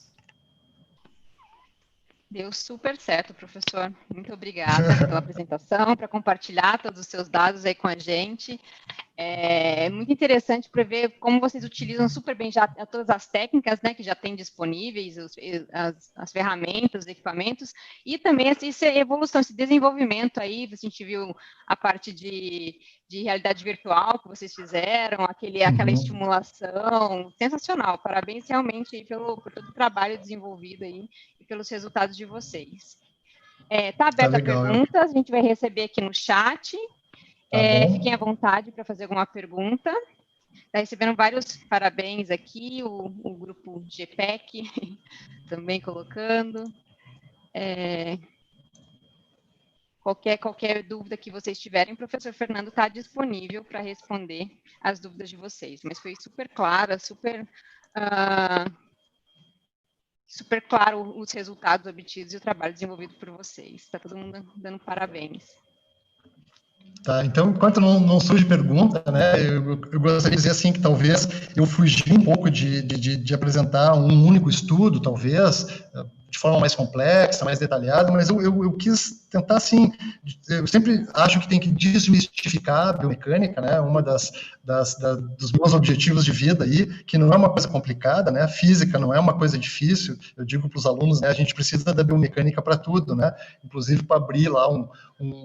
Deu super certo, professor. Muito obrigada pela apresentação, para compartilhar todos os seus dados aí com a gente. É muito interessante para ver como vocês utilizam super bem já todas as técnicas, né, que já tem disponíveis, as ferramentas, os equipamentos, e também essa evolução, esse desenvolvimento aí, a gente viu a parte de realidade virtual que vocês fizeram, aquela estimulação, sensacional, parabéns realmente por todo o trabalho desenvolvido aí e pelos resultados de vocês. Tá aberta a perguntas, a gente vai receber aqui no chat. Fiquem à vontade para fazer alguma pergunta. Está recebendo vários parabéns aqui, o grupo GPEC também colocando. Qualquer dúvida que vocês tiverem, o professor Fernando está disponível para responder as dúvidas de vocês. Mas foi super clara, super super claro os resultados obtidos e o trabalho desenvolvido por vocês. Está todo mundo dando parabéns. Tá, então, enquanto não surge pergunta, né, eu gostaria de dizer assim que talvez eu fugi um pouco de apresentar um único estudo, talvez, de forma mais complexa, mais detalhada, mas eu quis tentar, assim, eu sempre acho que tem que desmistificar a biomecânica, né, uma dos meus objetivos de vida aí, que não é uma coisa complicada, né, física não é uma coisa difícil, eu digo para os alunos, né, a gente precisa da biomecânica para tudo, né, inclusive para abrir lá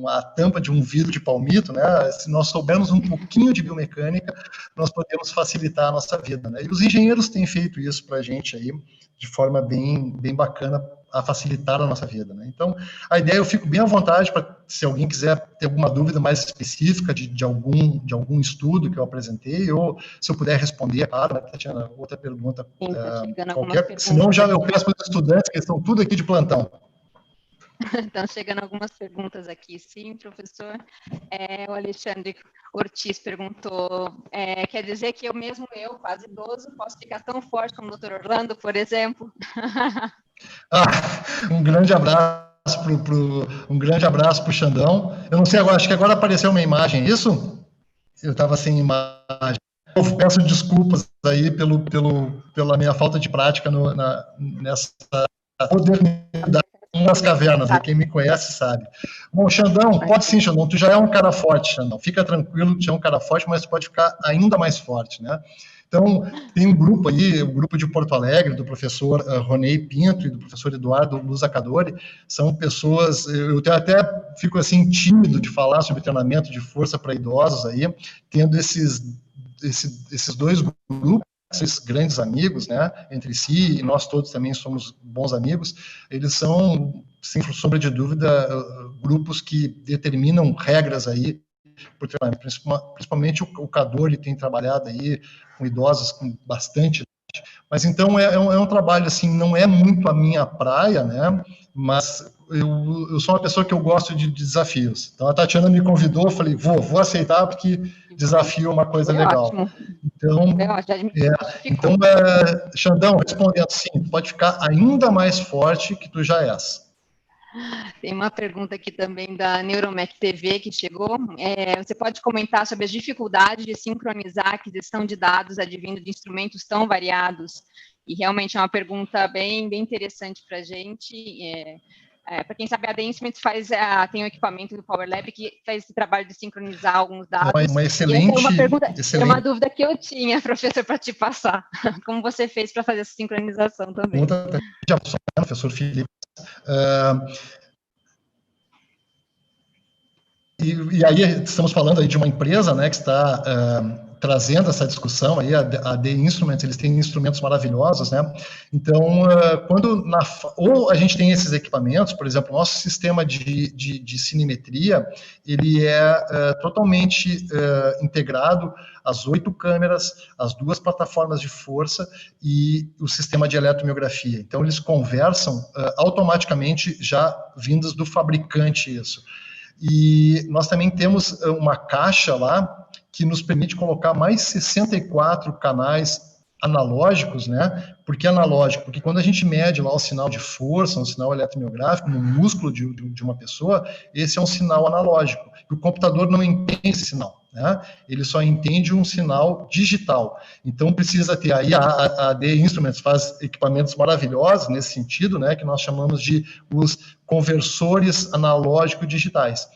a tampa de um vidro de palmito, né, se nós soubermos um pouquinho de biomecânica, nós podemos facilitar a nossa vida, né, e os engenheiros têm feito isso para a gente aí, de forma bem bacana, a facilitar a nossa vida, né? Então, a ideia, eu fico bem à vontade para, se alguém quiser ter alguma dúvida mais específica de algum estudo que eu apresentei, ou se eu puder responder, claro, né, Tatiana, outra pergunta, qualquer, senão eu peço para os estudantes, que estão tudo aqui de plantão. Estão chegando algumas perguntas aqui, sim, professor. O Alexandre Ortiz perguntou, quer dizer que eu, quase idoso, posso ficar tão forte como o Dr. Orlando, por exemplo? Um grande abraço para o Xandão. Eu não sei agora, acho que agora apareceu uma imagem, isso? Eu estava sem imagem. Eu peço desculpas aí pela minha falta de prática nessa modernidade nas cavernas, quem me conhece sabe. Bom, Xandão, pode sim, Xandão, tu já é um cara forte, Xandão, fica tranquilo, tu já é um cara forte, mas tu pode ficar ainda mais forte, né? Então, tem um grupo aí, o grupo de Porto Alegre, do professor Ronei Pinto e do professor Eduardo Luzacadori, são pessoas, eu até fico assim tímido de falar sobre treinamento de força para idosos aí, tendo esses dois grupos, esses grandes amigos, né, entre si, e nós todos também somos bons amigos, eles são, sem sombra de dúvida, grupos que determinam regras aí, por treinamento, principalmente o Cadori tem trabalhado aí com idosos com bastante, mas então é um trabalho, assim, não é muito a minha praia, né, mas eu sou uma pessoa que eu gosto de desafios. Então a Tatiana me convidou, eu falei, vou aceitar, porque desafio é uma coisa legal. Ótimo. Então, Xandão, respondendo sim, pode ficar ainda mais forte que tu já és. Tem uma pergunta aqui também da Neuromec TV que chegou. Você pode comentar sobre as dificuldades de sincronizar a aquisição de dados advindo de instrumentos tão variados? E realmente é uma pergunta bem interessante para a gente. Para quem sabe, a The Instruments tem um equipamento do Power Lab que faz esse traballo de sincronizar alguns dados. Uma excelente... É uma dúvida que eu tinha, professor, para te passar. Como você fez para fazer essa sincronização também? Professor Felipe. E aí estamos falando aí de uma empresa, né, que está trazendo essa discussão aí, a The Instruments, eles têm instrumentos maravilhosos, né? Então, ou a gente tem esses equipamentos, por exemplo, o nosso sistema de cinemetria, ele é totalmente integrado às 8 câmeras, as 2 plataformas de força e o sistema de eletromiografia. Então, eles conversam automaticamente já vindos do fabricante isso. E nós também temos uma caixa lá que nos permite colocar mais 64 canais analógicos, né? Por que analógico? Porque quando a gente mede lá o sinal de força, um sinal eletromiográfico no músculo de uma pessoa, esse é um sinal analógico. E o computador não entende esse sinal, né? Ele só entende um sinal digital. Então precisa ter aí a The Instruments faz equipamentos maravilhosos nesse sentido, né? Que nós chamamos de os conversores analógicos digitais.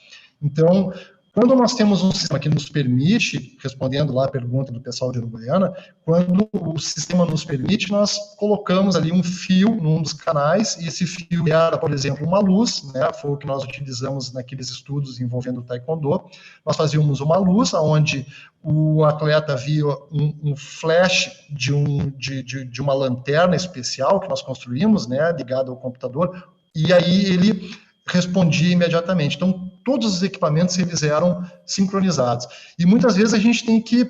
Então, quando nós temos um sistema que nos permite, respondendo lá a pergunta do pessoal de Uruguaiana, quando o sistema nos permite, nós colocamos ali um fio num dos canais, e esse fio era, por exemplo, uma luz, né, foi o que nós utilizamos naqueles estudos envolvendo o Taekwondo. Nós fazíamos uma luz, onde o atleta via um flash de uma lanterna especial que nós construímos, né, ligado ao computador, e aí ele respondia imediatamente. Então, todos os equipamentos eles eram sincronizados. E muitas vezes a gente tem que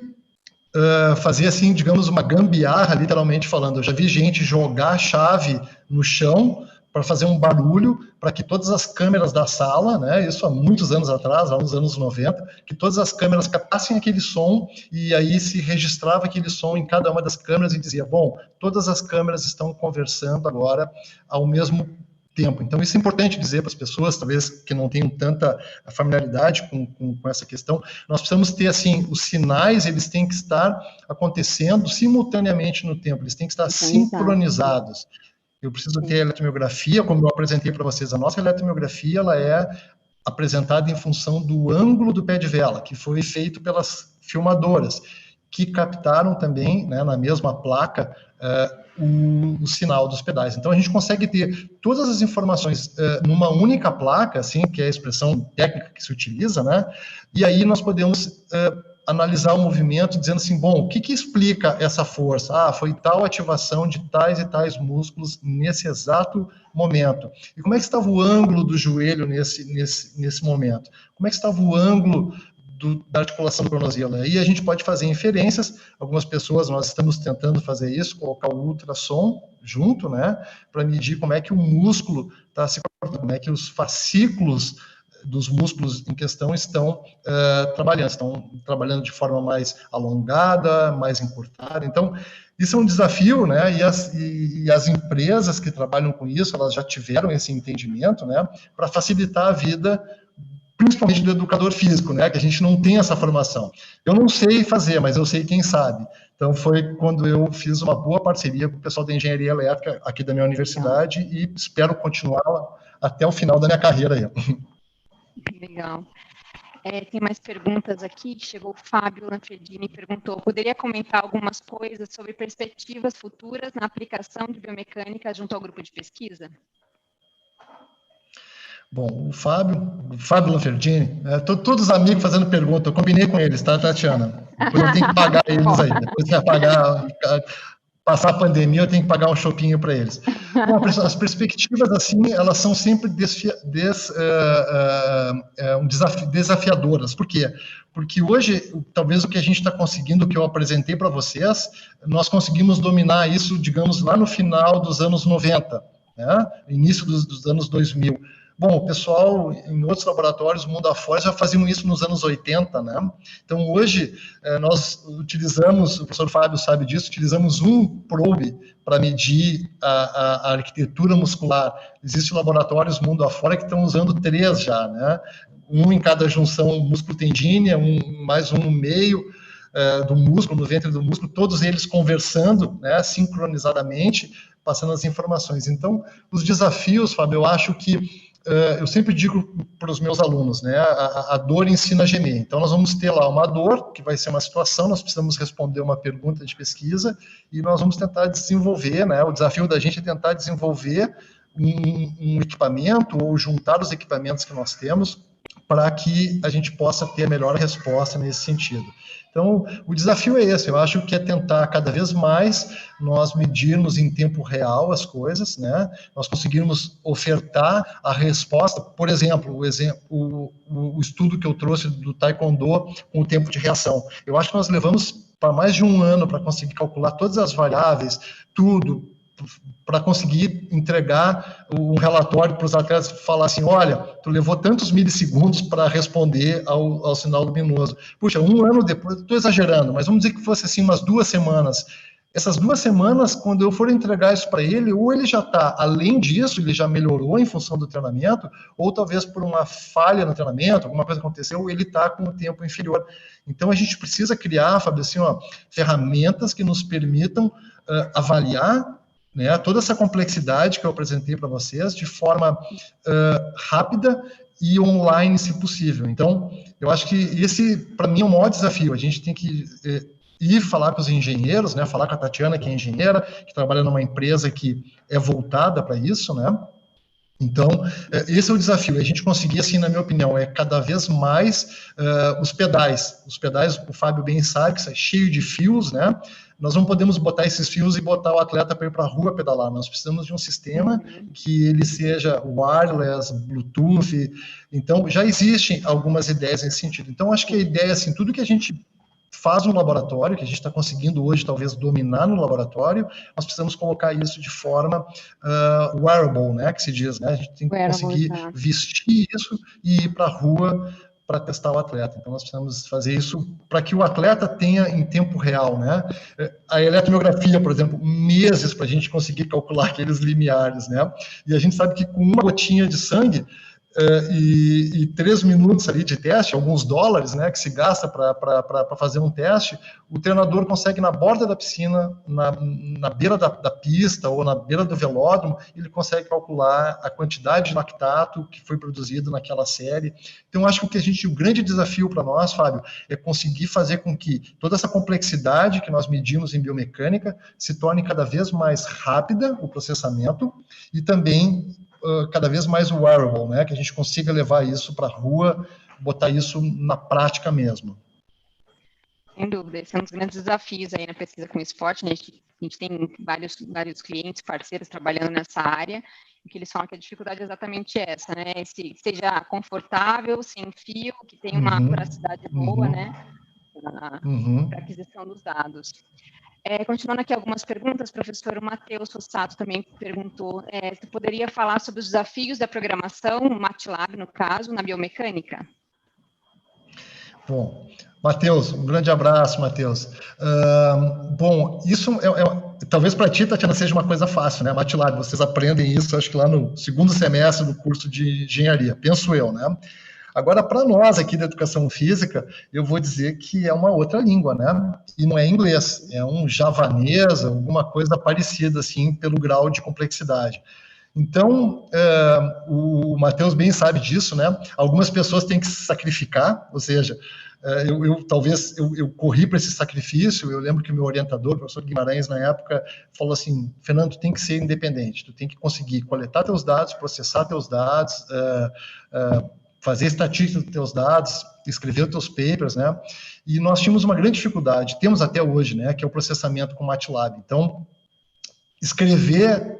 fazer, assim, digamos, uma gambiarra, literalmente falando. Eu já vi gente jogar a chave no chão para fazer um barulho, para que todas as câmeras da sala, né, isso há muitos anos atrás, lá nos anos 90, que todas as câmeras captassem aquele som e aí se registrava aquele som em cada uma das câmeras e dizia, bom, todas as câmeras estão conversando agora ao mesmo tempo. Então, isso é importante dizer para as pessoas, talvez que não tenham tanta familiaridade com essa questão. Nós precisamos ter, assim, os sinais, eles têm que estar acontecendo simultaneamente no tempo, eles têm que estar sincronizados. Eu preciso ter a eletromiografia, como eu apresentei para vocês, a nossa eletromiografia, ela é apresentada em função do ângulo do pé de vela, que foi feito pelas filmadoras, que captaram também, né, na mesma placa, o sinal dos pedais. Então, a gente consegue ter todas as informações numa única placa, assim, que é a expressão técnica que se utiliza, né? E aí nós podemos analisar o movimento dizendo assim, bom, o que explica essa força? Ah, foi tal ativação de tais e tais músculos nesse exato momento. E como é que estava o ângulo do joelho nesse momento? Como é que estava o ângulo da articulação do tornozelo? Aí a gente pode fazer inferências, algumas pessoas, nós estamos tentando fazer isso, colocar o ultrassom junto, né, para medir como é que o músculo está se comportando, como é que os fascículos dos músculos em questão estão trabalhando de forma mais alongada, mais encurtada. Então, isso é um desafio, né, e as empresas que trabalham com isso, elas já tiveram esse entendimento, né, para facilitar a vida principalmente do educador físico, né, que a gente não tem essa formação. Eu não sei fazer, mas eu sei quem sabe. Então, foi quando eu fiz uma boa parceria com o pessoal da engenharia elétrica aqui da minha universidade e espero continuar até o final da minha carreira aí. Legal. Tem mais perguntas aqui, chegou o Fábio Lanfredini e perguntou, poderia comentar algumas coisas sobre perspectivas futuras na aplicação de biomecânica junto ao grupo de pesquisa? Bom, o Fábio Lanferdini, todos os amigos fazendo pergunta, eu combinei com eles, tá, Tatiana? Depois eu tenho que pagar eles aí, depois vai passar a pandemia, eu tenho que pagar um shopping para eles. Bom, as perspectivas, assim, elas são sempre desafiadoras. Por quê? Porque hoje, talvez o que a gente está conseguindo, o que eu apresentei para vocês, nós conseguimos dominar isso, digamos, lá no final dos anos 90, né? Início dos anos 2000. Bom, o pessoal em outros laboratórios, mundo afora, já faziam isso nos anos 80, né? Então, hoje, nós utilizamos, o professor Fábio sabe disso, utilizamos um probe para medir a arquitetura muscular. Existem laboratórios mundo afora que estão usando 3 já, né? Um em cada junção músculo-tendínea, mais um no meio do músculo, no ventre do músculo, todos eles conversando, né, sincronizadamente, passando as informações. Então, os desafios, Fábio, eu acho que eu sempre digo para os meus alunos, né, a dor ensina a gemer. Então, nós vamos ter lá uma dor, que vai ser uma situação, nós precisamos responder uma pergunta de pesquisa, e nós vamos tentar desenvolver, né, o desafio da gente é tentar desenvolver um equipamento, ou juntar os equipamentos que nós temos, para que a gente possa ter a melhor resposta nesse sentido. Então, o desafio é esse, eu acho que é tentar cada vez mais nós medirmos em tempo real as coisas, né? Nós conseguirmos ofertar a resposta, por exemplo, o estudo que eu trouxe do Taekwondo com o tempo de reação. Eu acho que nós levamos para mais de 1 ano para conseguir calcular todas as variáveis, tudo, para conseguir entregar um relatório para os atletas falar assim, olha, tu levou tantos milissegundos para responder ao sinal luminoso. Puxa, 1 ano depois, estou exagerando, mas vamos dizer que fosse assim umas 2 semanas. Essas 2 semanas, quando eu for entregar isso para ele, ou ele já está, além disso, ele já melhorou em função do treinamento, ou talvez por uma falha no treinamento, alguma coisa aconteceu, ele está com o tempo inferior. Então, a gente precisa criar, Fábio, assim, ferramentas que nos permitam avaliar, né, toda essa complexidade que eu apresentei para vocês de forma rápida e online, se possível. Então, eu acho que esse, para mim, é o maior desafio. A gente tem que ir falar com os engenheiros, né, falar com a Tatiana, que é engenheira, que trabalha numa empresa que é voltada para isso, né? Então, esse é o desafio, a gente conseguir, assim, na minha opinião, cada vez mais os pedais. Os pedais, o Fábio bem sabe, que é cheio de fios, né? Nós não podemos botar esses fios e botar o atleta para ir para a rua pedalar. Nós precisamos de um sistema que ele seja wireless, Bluetooth. Então, já existem algumas ideias nesse sentido. Então, acho que a ideia, assim, tudo que a gente faz no laboratório, que a gente está conseguindo hoje talvez dominar no laboratório, nós precisamos colocar isso de forma wearable, né, que se diz, né? A gente tem que conseguir vestir isso e ir para a rua para testar o atleta. Então, nós precisamos fazer isso para que o atleta tenha em tempo real, né? A eletromiografia, por exemplo, meses para a gente conseguir calcular aqueles limiares, né? E a gente sabe que com uma gotinha de sangue e 3 minutos ali de teste, alguns dólares, né, que se gasta para fazer um teste, o treinador consegue na borda da piscina, na beira da pista ou na beira do velódromo, ele consegue calcular a quantidade de lactato que foi produzido naquela série. Então, acho que o grande desafio para nós, Fábio, é conseguir fazer com que toda essa complexidade que nós medimos em biomecânica se torne cada vez mais rápida, o processamento, e também cada vez mais wearable, né? Que a gente consiga levar isso para a rua, botar isso na prática mesmo. Sem dúvida, esse é um dos grandes desafios aí na pesquisa com esporte, né? A gente tem vários clientes, parceiros trabalhando nessa área, e que eles falam que a dificuldade é exatamente essa, né? Seja confortável, sem fio, que tenha uma acuracidade boa, né? Para a aquisição dos dados. Continuando aqui algumas perguntas, professor, o Matheus Rossato também perguntou, você poderia falar sobre os desafios da programação, MATLAB no caso, na biomecânica? Bom, Matheus, um grande abraço, Matheus. Bom, isso talvez para ti, Tatiana, seja uma coisa fácil, né? MATLAB, vocês aprendem isso, acho que lá no segundo semestre do curso de engenharia, penso eu, né? Agora, para nós aqui da educação física, eu vou dizer que é uma outra língua, né? E não é inglês, é um javanês, alguma coisa parecida, assim, pelo grau de complexidade. Então, o Matheus bem sabe disso, né? Algumas pessoas têm que se sacrificar, ou seja, talvez eu corri para esse sacrifício. Eu lembro que o meu orientador, o professor Guimarães, na época, falou assim: Fernando, tu tem que ser independente, tu tem que conseguir coletar teus dados, processar teus dados, fazer estatística dos teus dados, escrever os teus papers, né? E nós tínhamos uma grande dificuldade, temos até hoje, né? Que é o processamento com MATLAB. Então, escrever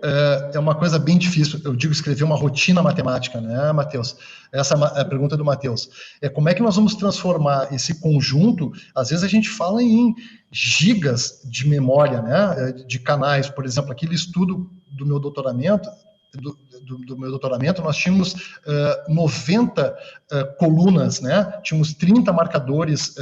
é uma coisa bem difícil. Eu digo escrever uma rotina matemática, né, Matheus? Essa é a pergunta do Matheus. Como é que nós vamos transformar esse conjunto? Às vezes a gente fala em gigas de memória, né? De canais. Por exemplo, aquele estudo do meu doutoramento, nós tínhamos 90 colunas, né? Tínhamos 30 marcadores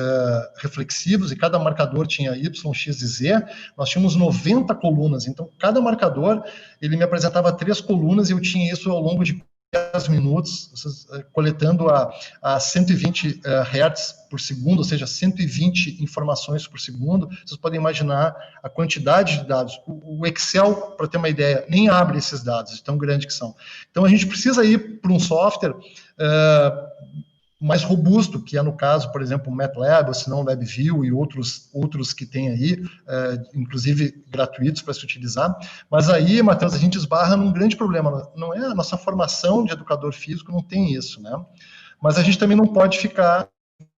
reflexivos, e cada marcador tinha Y, X e Z. Nós tínhamos 90 colunas, então cada marcador, ele me apresentava 3 colunas, e eu tinha isso ao longo de 10 minutos, coletando a 120 Hz por segundo, ou seja, 120 informações por segundo. Vocês podem imaginar a quantidade de dados. O Excel, para ter uma ideia, nem abre esses dados, de tão grande que são. Então, a gente precisa ir para um software mais robusto, que é, no caso, por exemplo, o MATLAB, ou se não, o LabVIEW e outros que tem aí, inclusive gratuitos para se utilizar. Mas aí, Matheus, a gente esbarra num grande problema. Não é a nossa formação de educador físico, não tem isso, né? Mas a gente também não pode ficar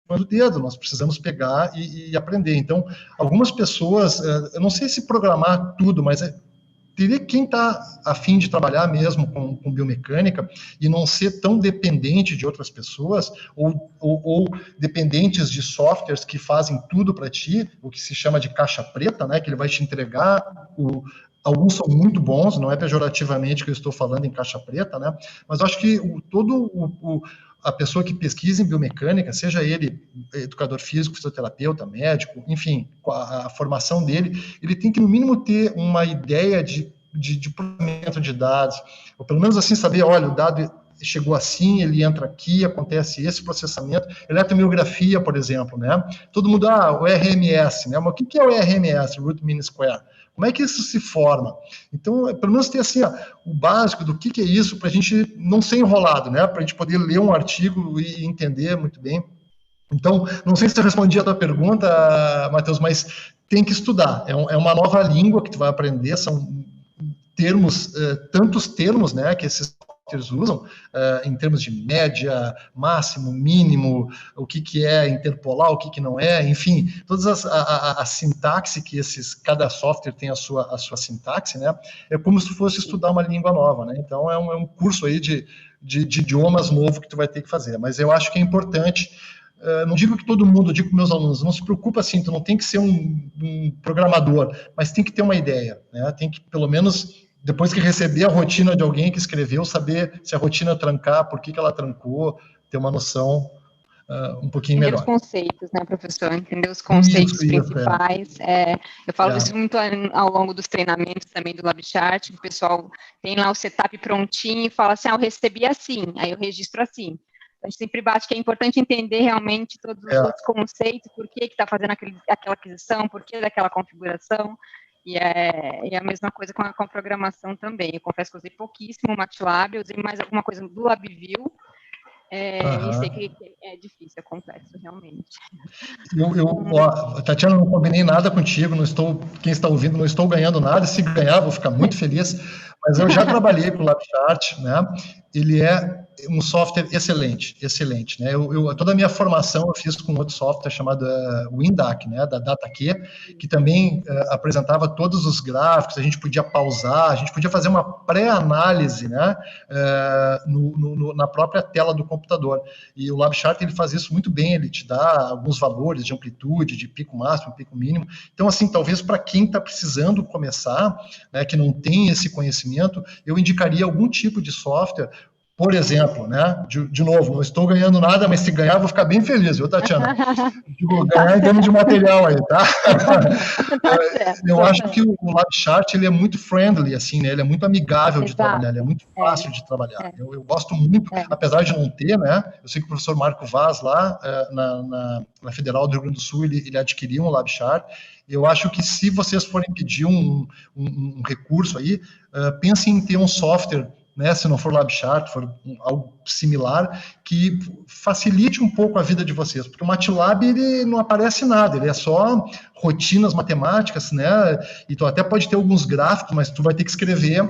do dedo, nós precisamos pegar e aprender. Então, algumas pessoas, eu não sei se programar tudo, mas teria quem está a fim de trabalhar mesmo com biomecânica e não ser tão dependente de outras pessoas ou dependentes de softwares que fazem tudo para ti, o que se chama de caixa preta, né, que ele vai te entregar. Alguns são muito bons, não é pejorativamente que eu estou falando em caixa preta, né, mas eu acho que a pessoa que pesquisa em biomecânica, seja ele educador físico, fisioterapeuta, médico, enfim, a formação dele, ele tem que, no mínimo, ter uma ideia de processamento de dados, ou pelo menos assim saber, olha, o dado chegou assim, ele entra aqui, acontece esse processamento. Eletromiografia, por exemplo, né? Todo mundo, o RMS, né? Mas o que é o RMS, Root Mean Square? Como é que isso se forma? Então, pelo menos ter assim, o básico do que é isso, para a gente não ser enrolado, né? Para a gente poder ler um artigo e entender muito bem. Então, não sei se eu respondi a tua pergunta, Matheus, mas tem que estudar. É uma nova língua que tu vai aprender, são termos, tantos termos, né, que esses softwares usam, em termos de média, máximo, mínimo, o que é interpolar, o que não é, enfim, toda a sintaxe que cada software tem a sua sintaxe, né, é como se fosse estudar uma língua nova, né, então é um curso aí de idiomas novo que tu vai ter que fazer, mas eu acho que é importante não digo que todo mundo, eu digo para meus alunos, não se preocupa assim, tu não tem que ser um programador, mas tem que ter uma ideia, né? Tem que, pelo menos, depois que receber a rotina de alguém que escreveu, saber se a rotina trancar, por que ela trancou, ter uma noção um pouquinho Entender melhor. os conceitos, né, professor? Entender os conceitos principais. Eu falo isso muito ao longo dos treinamentos também do LabChart, que o pessoal tem lá o setup prontinho e fala assim, eu recebi assim, aí eu registro assim. A gente sempre bate que é importante entender realmente todos os outros conceitos, por que está fazendo aquela aquisição, por que daquela configuração, e é a mesma coisa com a programação também. Eu confesso que eu usei pouquíssimo o MATLAB, eu usei mais alguma coisa do LabVIEW, e sei que é difícil, é complexo, realmente. Tatiana, não combinei nada contigo, quem está ouvindo, não estou ganhando nada, se ganhar, vou ficar muito feliz, mas eu já trabalhei com o LabChart, né? Ele é um software excelente, né? Toda a minha formação eu fiz com outro software chamado Windac, né? Da DataQ, que também apresentava todos os gráficos, a gente podia pausar, a gente podia fazer uma pré-análise, né? Na própria tela do computador. E o LabChart, ele faz isso muito bem, ele te dá alguns valores de amplitude, de pico máximo, pico mínimo. Então, assim, talvez para quem está precisando começar, né, que não tem esse conhecimento, eu indicaria algum tipo de software. Por exemplo, né? De novo, não estou ganhando nada, mas se ganhar, vou ficar bem feliz, viu, Tatiana? Digo, ganhar em termos de material aí, tá? Eu acho que o LabChart, ele é muito friendly, assim, né? Ele é muito amigável de trabalhar, ele é muito fácil de trabalhar. Eu gosto muito, apesar de não ter, né? Eu sei que o professor Marco Vaz, lá na Federal do Rio Grande do Sul, ele adquiriu um LabChart. Eu acho que se vocês forem pedir um recurso aí, pensem em ter um software, né, se não for LabChart, for algo similar, que facilite um pouco a vida de vocês, porque o MATLAB, ele não aparece nada, ele é só rotinas matemáticas, né, e tu até pode ter alguns gráficos, mas tu vai ter que escrever,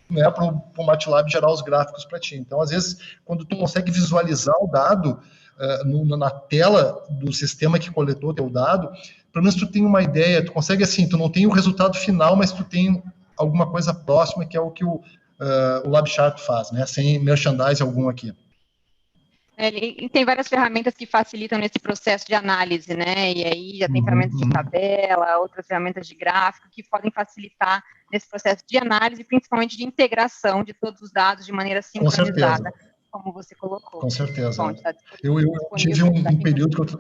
né, para o MATLAB gerar os gráficos para ti. Então, às vezes, quando tu consegue visualizar o dado na tela do sistema que coletou teu dado, pelo menos tu tem uma ideia, tu consegue, assim, tu não tem o resultado final, mas tu tem alguma coisa próxima, que é o que o LabChart faz, né? Sem merchandise algum aqui. E tem várias ferramentas que facilitam nesse processo de análise, né? E aí já tem ferramentas de tabela, outras ferramentas de gráfico que podem facilitar nesse processo de análise, principalmente de integração de todos os dados de maneira sincronizada, como você colocou. Com certeza. Bom, tá eu tive um período que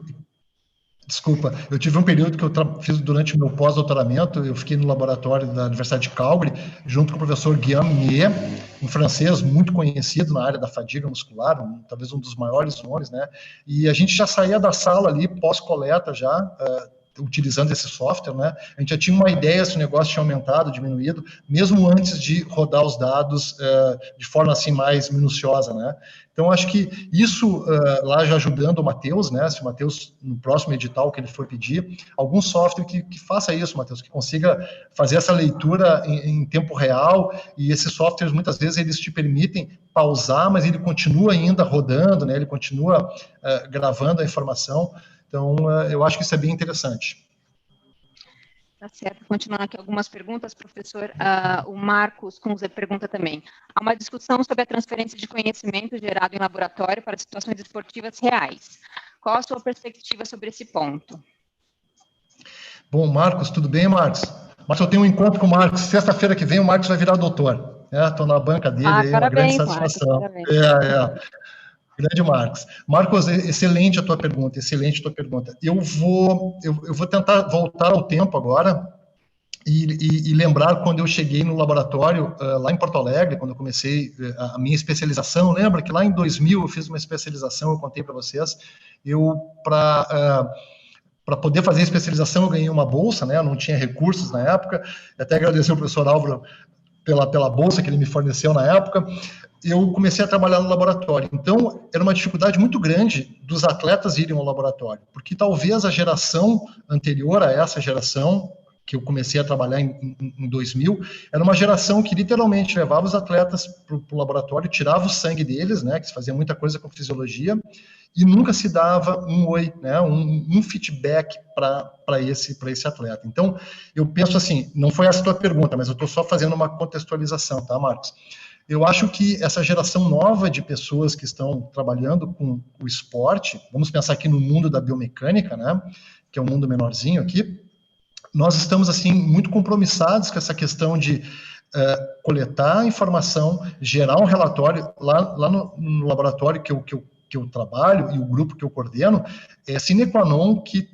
eu tive um período que eu fiz durante o meu pós-doutoramento, eu fiquei no laboratório da Universidade de Calgary, junto com o professor Guillaume Mier, um francês muito conhecido na área da fadiga muscular, talvez um dos maiores nomes, né? E a gente já saía da sala ali, pós-coleta já, utilizando esse software, né? A gente já tinha uma ideia se o negócio tinha aumentado, diminuído, mesmo antes de rodar os dados de forma assim mais minuciosa, né? Então, acho que isso, lá já ajudando o Matheus, né? Se o Matheus, no próximo edital que ele for pedir, algum software que faça isso, Matheus, que consiga fazer essa leitura em tempo real, e esses softwares, muitas vezes, eles te permitem pausar, mas ele continua ainda rodando, né? Ele continua gravando a informação. Então, eu acho que isso é bem interessante. Tá certo. Continuando aqui algumas perguntas, professor. O Marcos Kunze pergunta também. Há uma discussão sobre a transferência de conhecimento gerado em laboratório para situações esportivas reais. Qual a sua perspectiva sobre esse ponto? Bom, Marcos, tudo bem, Marcos? Mas eu tenho um encontro com o Marcos. Sexta-feira que vem o Marcos vai virar doutor. Estou na banca dele, parabéns, uma grande satisfação. Marcos, Grande Marcos. Marcos, excelente a tua pergunta, excelente a tua pergunta. Eu vou tentar voltar ao tempo agora e lembrar quando eu cheguei no laboratório lá em Porto Alegre, quando eu comecei a minha especialização. Lembra que lá em 2000 eu fiz uma especialização, eu contei para vocês. Para poder fazer a especialização, eu ganhei uma bolsa, né? Eu não tinha recursos na época. Até agradecer ao professor Álvaro pela bolsa que ele me forneceu na época. Eu comecei a trabalhar no laboratório. Então, era uma dificuldade muito grande dos atletas irem ao laboratório, porque talvez a geração anterior a essa geração, que eu comecei a trabalhar em 2000, era uma geração que literalmente levava os atletas para o laboratório, tirava o sangue deles, né, que se fazia muita coisa com fisiologia, e nunca se dava um oi, né, um feedback para esse atleta. Então, eu penso assim, não foi essa a tua pergunta, mas eu estou só fazendo uma contextualização, tá, Marcos? Eu acho que essa geração nova de pessoas que estão trabalhando com o esporte, vamos pensar aqui no mundo da biomecânica, né, que é um mundo menorzinho aqui, nós estamos, assim, muito compromissados com essa questão de coletar informação, gerar um relatório. Lá no laboratório que eu trabalho e o grupo que eu coordeno, é sine qua non que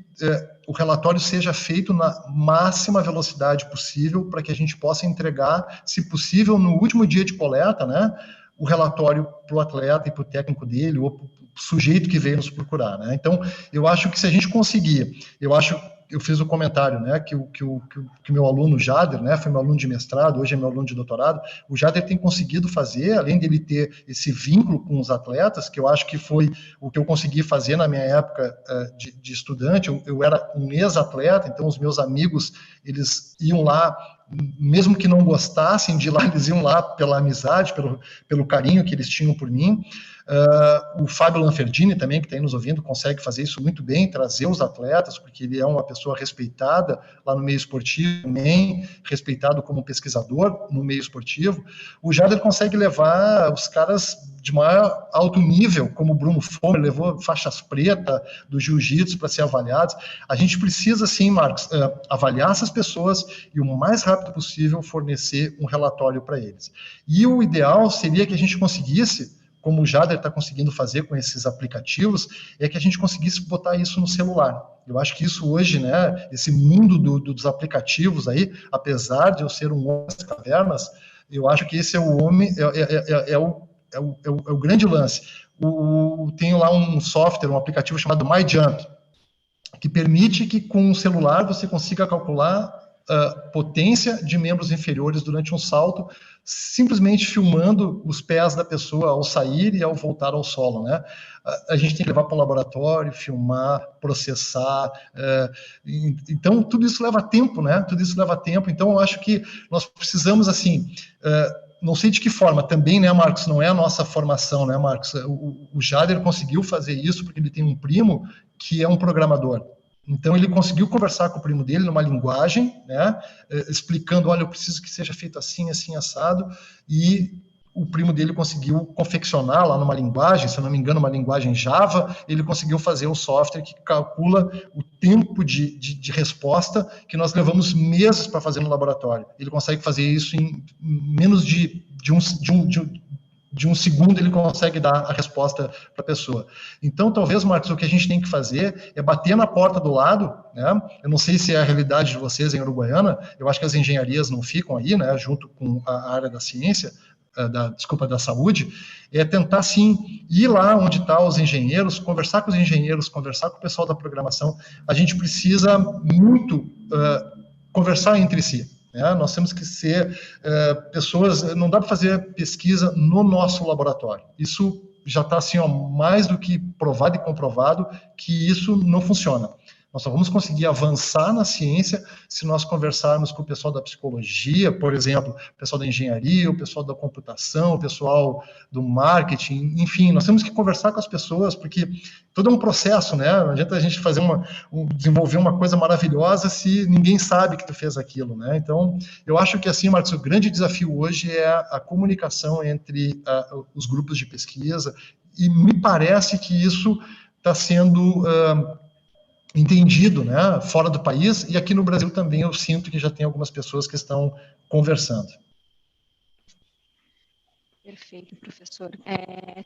o relatório seja feito na máxima velocidade possível para que a gente possa entregar, se possível, no último dia de coleta, né, o relatório para o atleta e para o técnico dele, ou para o sujeito que veio nos procurar, né? Então, eu acho que se a gente conseguir, eu fiz o comentário, né, que o meu aluno Jader, né, foi meu aluno de mestrado, hoje é meu aluno de doutorado, o Jader tem conseguido fazer, além dele ter esse vínculo com os atletas, que eu acho que foi o que eu consegui fazer na minha época de estudante. Eu era um ex-atleta, então os meus amigos, eles iam lá, mesmo que não gostassem de ir lá, eles iam lá pela amizade, pelo carinho que eles tinham por mim. O Fábio Lanferdini também, que está aí nos ouvindo, consegue fazer isso muito bem, trazer os atletas, porque ele é uma pessoa respeitada lá no meio esportivo, também respeitado como pesquisador no meio esportivo. O Jader consegue levar os caras de maior alto nível, como o Bruno Fomer, levou faixas pretas do jiu-jitsu para ser avaliados. A gente precisa, sim, Marcos, avaliar essas pessoas e o mais rápido possível fornecer um relatório para eles. E o ideal seria que a gente conseguisse, como o Jader está conseguindo fazer com esses aplicativos, é que a gente conseguisse botar isso no celular. Eu acho que isso hoje, né, esse mundo dos aplicativos aí, apesar de eu ser um homem das cavernas, eu acho que esse é o homem, é o grande lance. Tenho lá um software, um aplicativo chamado MyJump, que permite que com o celular você consiga calcular potência de membros inferiores durante um salto, simplesmente filmando os pés da pessoa ao sair e ao voltar ao solo, né? A gente tem que levar para um laboratório, filmar, processar, então tudo isso leva tempo, né? Tudo isso leva tempo, então eu acho que nós precisamos, assim, não sei de que forma, também, né, Marcos, não é a nossa formação, né, Marcos? O Jader conseguiu fazer isso porque ele tem um primo que é um programador. Então, ele conseguiu conversar com o primo dele numa linguagem, né, explicando, olha, eu preciso que seja feito assim, assim, assado, e o primo dele conseguiu confeccionar lá numa linguagem, se eu não me engano, uma linguagem Java, ele conseguiu fazer o software que calcula o tempo de resposta que nós levamos meses para fazer no laboratório. Ele consegue fazer isso em menos de um segundo, ele consegue dar a resposta para a pessoa. Então, talvez, Marcos, o que a gente tem que fazer é bater na porta do lado, né? Eu não sei se é a realidade de vocês em Uruguaiana, eu acho que as engenharias não ficam aí, né, junto com a área da ciência, da saúde, é tentar, sim, ir lá onde estão os engenheiros, conversar com os engenheiros, conversar com o pessoal da programação. A gente precisa muito conversar entre si. Nós temos que ser pessoas, não dá para fazer pesquisa no nosso laboratório. Isso já está assim, mais do que provado e comprovado que isso não funciona. Nós só vamos conseguir avançar na ciência se nós conversarmos com o pessoal da psicologia, por exemplo, o pessoal da engenharia, o pessoal da computação, o pessoal do marketing, enfim, nós temos que conversar com as pessoas, porque todo é um processo, né? Não adianta a gente fazer desenvolver uma coisa maravilhosa se ninguém sabe que tu fez aquilo, né? Então, eu acho que, assim, Marcos, o grande desafio hoje é a comunicação entre os grupos de pesquisa, e me parece que isso está sendo entendido, né, fora do país, e aqui no Brasil também eu sinto que já tem algumas pessoas que estão conversando. Perfeito, professor.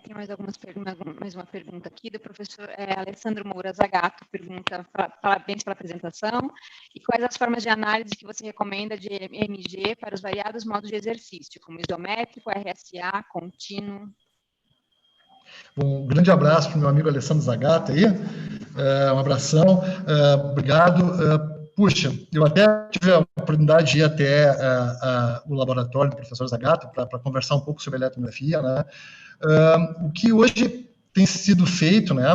Tem mais uma pergunta aqui do professor Alessandro Moura Zagato, pergunta, parabéns pela apresentação, e quais as formas de análise que você recomenda de MG para os variados modos de exercício, como isométrico, RSA, contínuo? Um grande abraço para o meu amigo Alessandro Zagato aí, um abração, obrigado. Puxa, eu até tive a oportunidade de ir até o laboratório do professor Zagato para conversar um pouco sobre eletromiografia, né? O que hoje tem sido feito, né,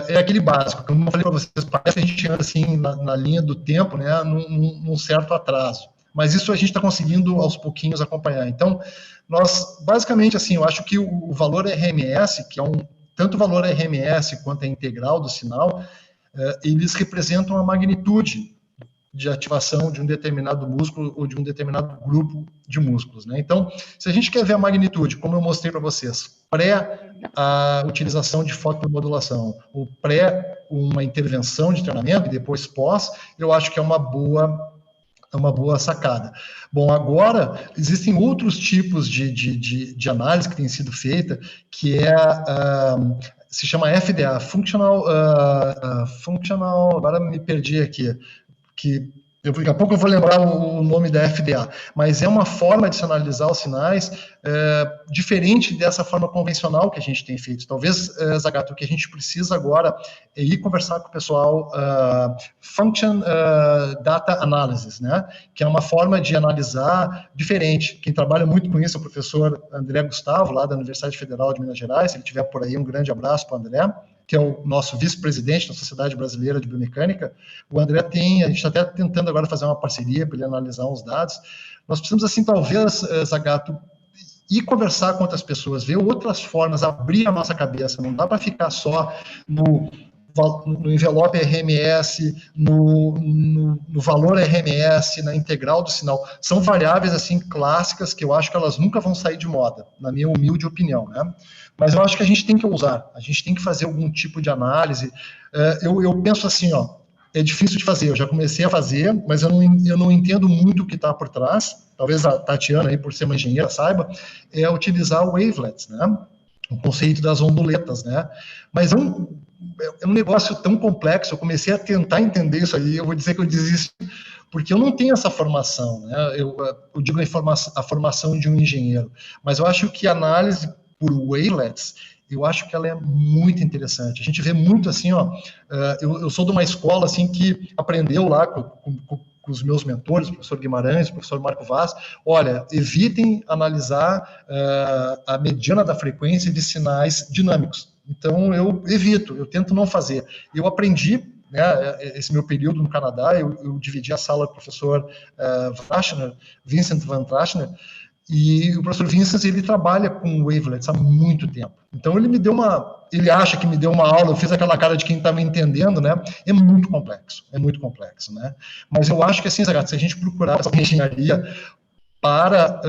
é aquele básico, como eu falei para vocês, parece que a gente anda assim na linha do tempo, né, num certo atraso, mas isso a gente está conseguindo aos pouquinhos acompanhar. Então, nós, basicamente, assim, eu acho que o valor RMS, que é tanto o valor RMS quanto a integral do sinal, eles representam a magnitude de ativação de um determinado músculo ou de um determinado grupo de músculos, né? Então, se a gente quer ver a magnitude, como eu mostrei para vocês, pré a utilização de fotomodulação, ou pré uma intervenção de treinamento e depois pós, eu acho que é uma boa sacada. Bom, agora, existem outros tipos de análise que tem sido feita, que se chama FDA, Functional, agora me perdi aqui, que daqui a pouco eu vou lembrar o nome da FDA, mas é uma forma de se analisar os sinais diferente dessa forma convencional que a gente tem feito. Talvez, Zagato, o que a gente precisa agora é ir conversar com o pessoal Function Data Analysis, né? Que é uma forma de analisar diferente. Quem trabalha muito com isso é o professor André Gustavo, lá da Universidade Federal de Minas Gerais. Se ele estiver por aí, um grande abraço para o André, que é o nosso vice-presidente da Sociedade Brasileira de Biomecânica. O André a gente está até tentando agora fazer uma parceria para ele analisar os dados. Nós precisamos, assim, talvez, Zagato, ir conversar com outras pessoas, ver outras formas, abrir a nossa cabeça. Não dá para ficar só no envelope RMS, no valor RMS, na integral do sinal. São variáveis, assim, clássicas, que eu acho que elas nunca vão sair de moda, na minha humilde opinião, né? Mas eu acho que a gente tem que usar, a gente tem que fazer algum tipo de análise. Eu penso assim, ó, é difícil de fazer, eu já comecei a fazer, mas eu não entendo muito o que está por trás, talvez a Tatiana, aí, por ser uma engenheira, saiba, é utilizar wavelets, né? O conceito das onduletas, né? Mas é um negócio tão complexo, eu comecei a tentar entender isso aí, eu vou dizer que eu desisti, porque eu não tenho essa formação, né? Eu digo a formação de um engenheiro, mas eu acho que a análise por wavelets, eu acho que ela é muito interessante. A gente vê muito assim, ó, eu sou de uma escola assim que aprendeu lá com os meus mentores, o professor Guimarães, o professor Marco Vaz, olha, evitem analisar a mediana da frequência de sinais dinâmicos. Então, eu evito, eu tento não fazer. Eu aprendi, né, esse meu período no Canadá, eu dividi a sala com o professor Vincent Van Trachner, e o professor Vincent, ele trabalha com wavelets há muito tempo. Então, ele acha que me deu uma aula, eu fiz aquela cara de quem está me entendendo, né? É muito complexo, né? Mas eu acho que, assim, se a gente procurar essa engenharia para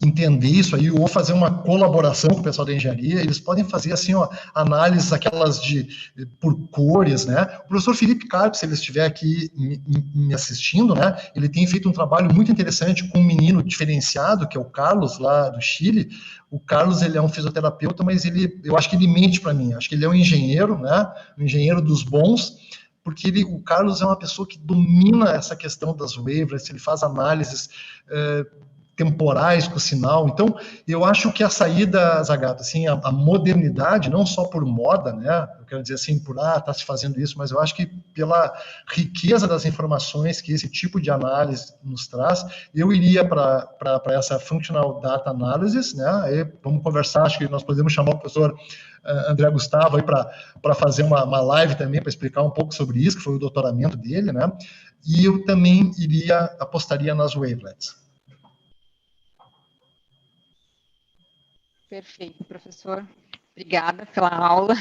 entender isso aí, ou fazer uma colaboração com o pessoal da engenharia, eles podem fazer, assim, ó, análises aquelas por cores, né? O professor Felipe Carpes, se ele estiver aqui me assistindo, né? Ele tem feito um trabalho muito interessante com um menino diferenciado, que é o Carlos, lá do Chile. O Carlos, ele é um fisioterapeuta, mas eu acho que ele mente para mim, acho que ele é um engenheiro, né? Um engenheiro dos bons, porque o Carlos é uma pessoa que domina essa questão das wavelets, ele faz análises temporais com o sinal. Então, eu acho que a saída, Zagato, assim, a modernidade, não só por moda, né, eu quero dizer assim, está se fazendo isso, mas eu acho que pela riqueza das informações que esse tipo de análise nos traz, eu iria para essa Functional Data Analysis, né, aí vamos conversar, acho que nós podemos chamar o professor André Gustavo aí para fazer uma live também, para explicar um pouco sobre isso, que foi o doutoramento dele, né, e eu também apostaria nas wavelets. Perfeito, professor. Obrigada pela aula.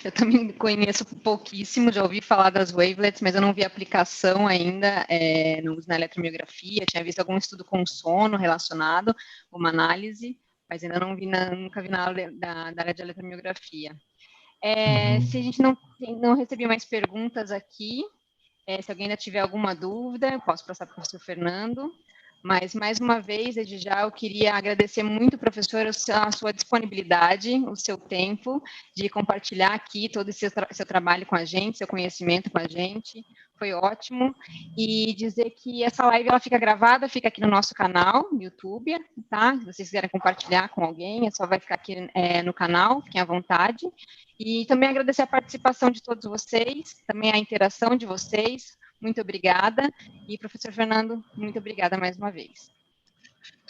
Eu também conheço pouquíssimo, já ouvi falar das wavelets, mas eu não vi aplicação ainda, não uso na eletromiografia, tinha visto algum estudo com sono relacionado, uma análise, mas ainda não vi, nunca vi na aula da área de eletromiografia. Se a gente não receber mais perguntas aqui, se alguém ainda tiver alguma dúvida, eu posso passar para o professor Fernando. Mas, mais uma vez, desde já, eu queria agradecer muito, professor, a sua disponibilidade, o seu tempo de compartilhar aqui todo esse seu trabalho com a gente, seu conhecimento com a gente, foi ótimo. E dizer que essa live ela fica gravada, fica aqui no nosso canal, no YouTube, tá? Se vocês quiserem compartilhar com alguém, só vai ficar aqui no canal, fiquem à vontade. E também agradecer a participação de todos vocês, também a interação de vocês. Muito obrigada. E, professor Fernando, muito obrigada mais uma vez.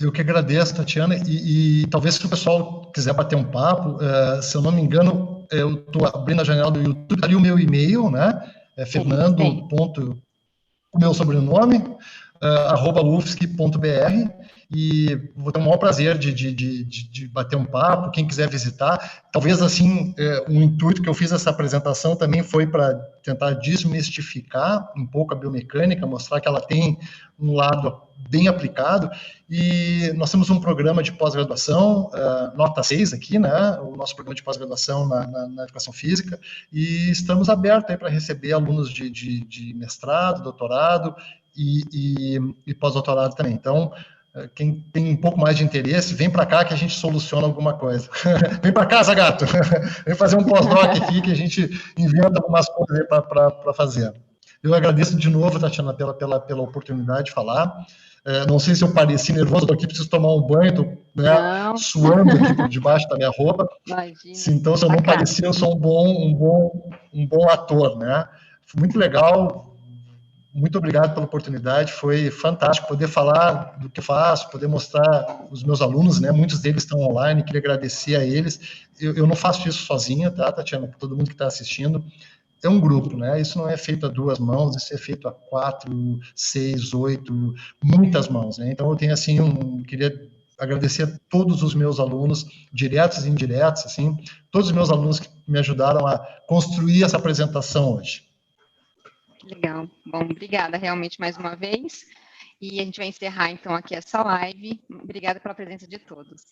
Eu que agradeço, Tatiana, e talvez se o pessoal quiser bater um papo, se eu não me engano, eu estou abrindo a janela do YouTube, ali o meu e-mail, né? Fernando. O meu sobrenome, ufsc.br, e vou ter o maior prazer de bater um papo, quem quiser visitar. Talvez, assim, um intuito que eu fiz essa apresentação também foi para tentar desmistificar um pouco a biomecânica, mostrar que ela tem um lado bem aplicado, e nós temos um programa de pós-graduação, nota 6 aqui, né, o nosso programa de pós-graduação na educação física, e estamos abertos para receber alunos de mestrado, doutorado, e pós-doutorado também. Então, quem tem um pouco mais de interesse, vem para cá que a gente soluciona alguma coisa. Vem para cá, Zagato. Vem fazer um pós-doc aqui que a gente inventa algumas coisas para fazer. Eu agradeço de novo, Tatiana, pela oportunidade de falar. Não sei se eu pareci nervoso, estou aqui, preciso tomar um banho, estou, né, suando aqui por debaixo da minha roupa. Imagina. Então, se eu não pareci, eu sou um bom ator, né? Foi muito legal. Muito obrigado pela oportunidade, foi fantástico poder falar do que faço, poder mostrar os meus alunos, né? Muitos deles estão online, queria agradecer a eles. Eu não faço isso sozinho, tá, Tatiana? Todo mundo que está assistindo. É um grupo, né? Isso não é feito a 2 mãos, isso é feito a 4, 6, 8, muitas mãos, né? Então eu tenho assim queria agradecer a todos os meus alunos, diretos e indiretos, assim, todos os meus alunos que me ajudaram a construir essa apresentação hoje. Legal. Bom, obrigada realmente mais uma vez. E a gente vai encerrar, então, aqui essa live. Obrigada pela presença de todos.